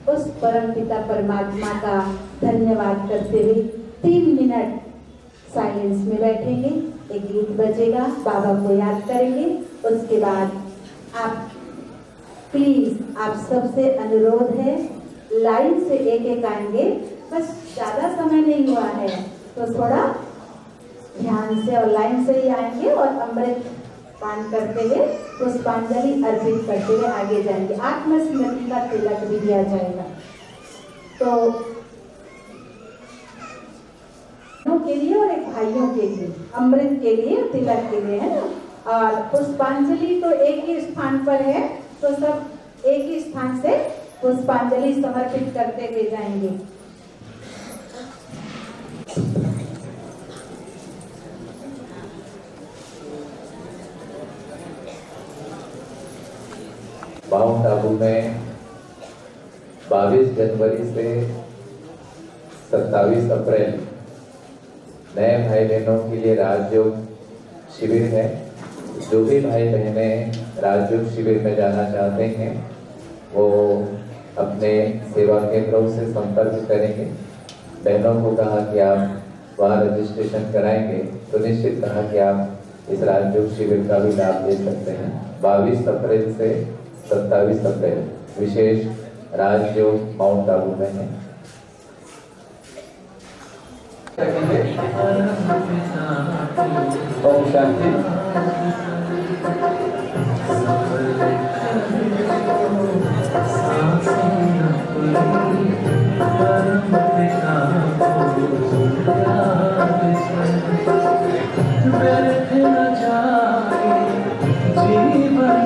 उस परमपिता परमात्मा का धन्यवाद करते हुए 3 मिनट साइलेंस में बैठेंगे। एक गीत बजेगा, बाबा को याद करेंगे। उसके बाद आप प्लीज, आप सबसे अनुरोध है, लाइन से एक एक आएंगे। बस ज़्यादा समय नहीं हुआ है तो थोड़ा ध्यान से और लाइन से ही आएंगे और अमृत पान करते हुए पुष्पांजलि अर्पित करते हुए आगे जाएंगे। आत्मस्मृति का तिलक भी दिया जाएगा। तो के लिए और एक भाइयों के लिए, अमृत के लिए, तिलक के लिए, है ना। और पुष्पांजलि तो एक ही स्थान पर है, तो सब एक ही स्थान से पुष्पांजलि समर्पित करते हुए जाएंगे। माउंट आबू में 22 जनवरी से 27 अप्रैल नए भाई बहनों के लिए राजयोग शिविर है। जो भी भाई बहनें राजयोग शिविर में जाना चाहते हैं वो अपने सेवा केंद्रों से संपर्क करेंगे। बहनों को कहा कि आप वहाँ रजिस्ट्रेशन कराएंगे तो निश्चित कहा कि आप इस राजयोग शिविर का भी लाभ ले सकते हैं। 22 अप्रैल से 27 अप्रैल विशेष राजयोग माउंट आबू में है। ओम शांति। जीवन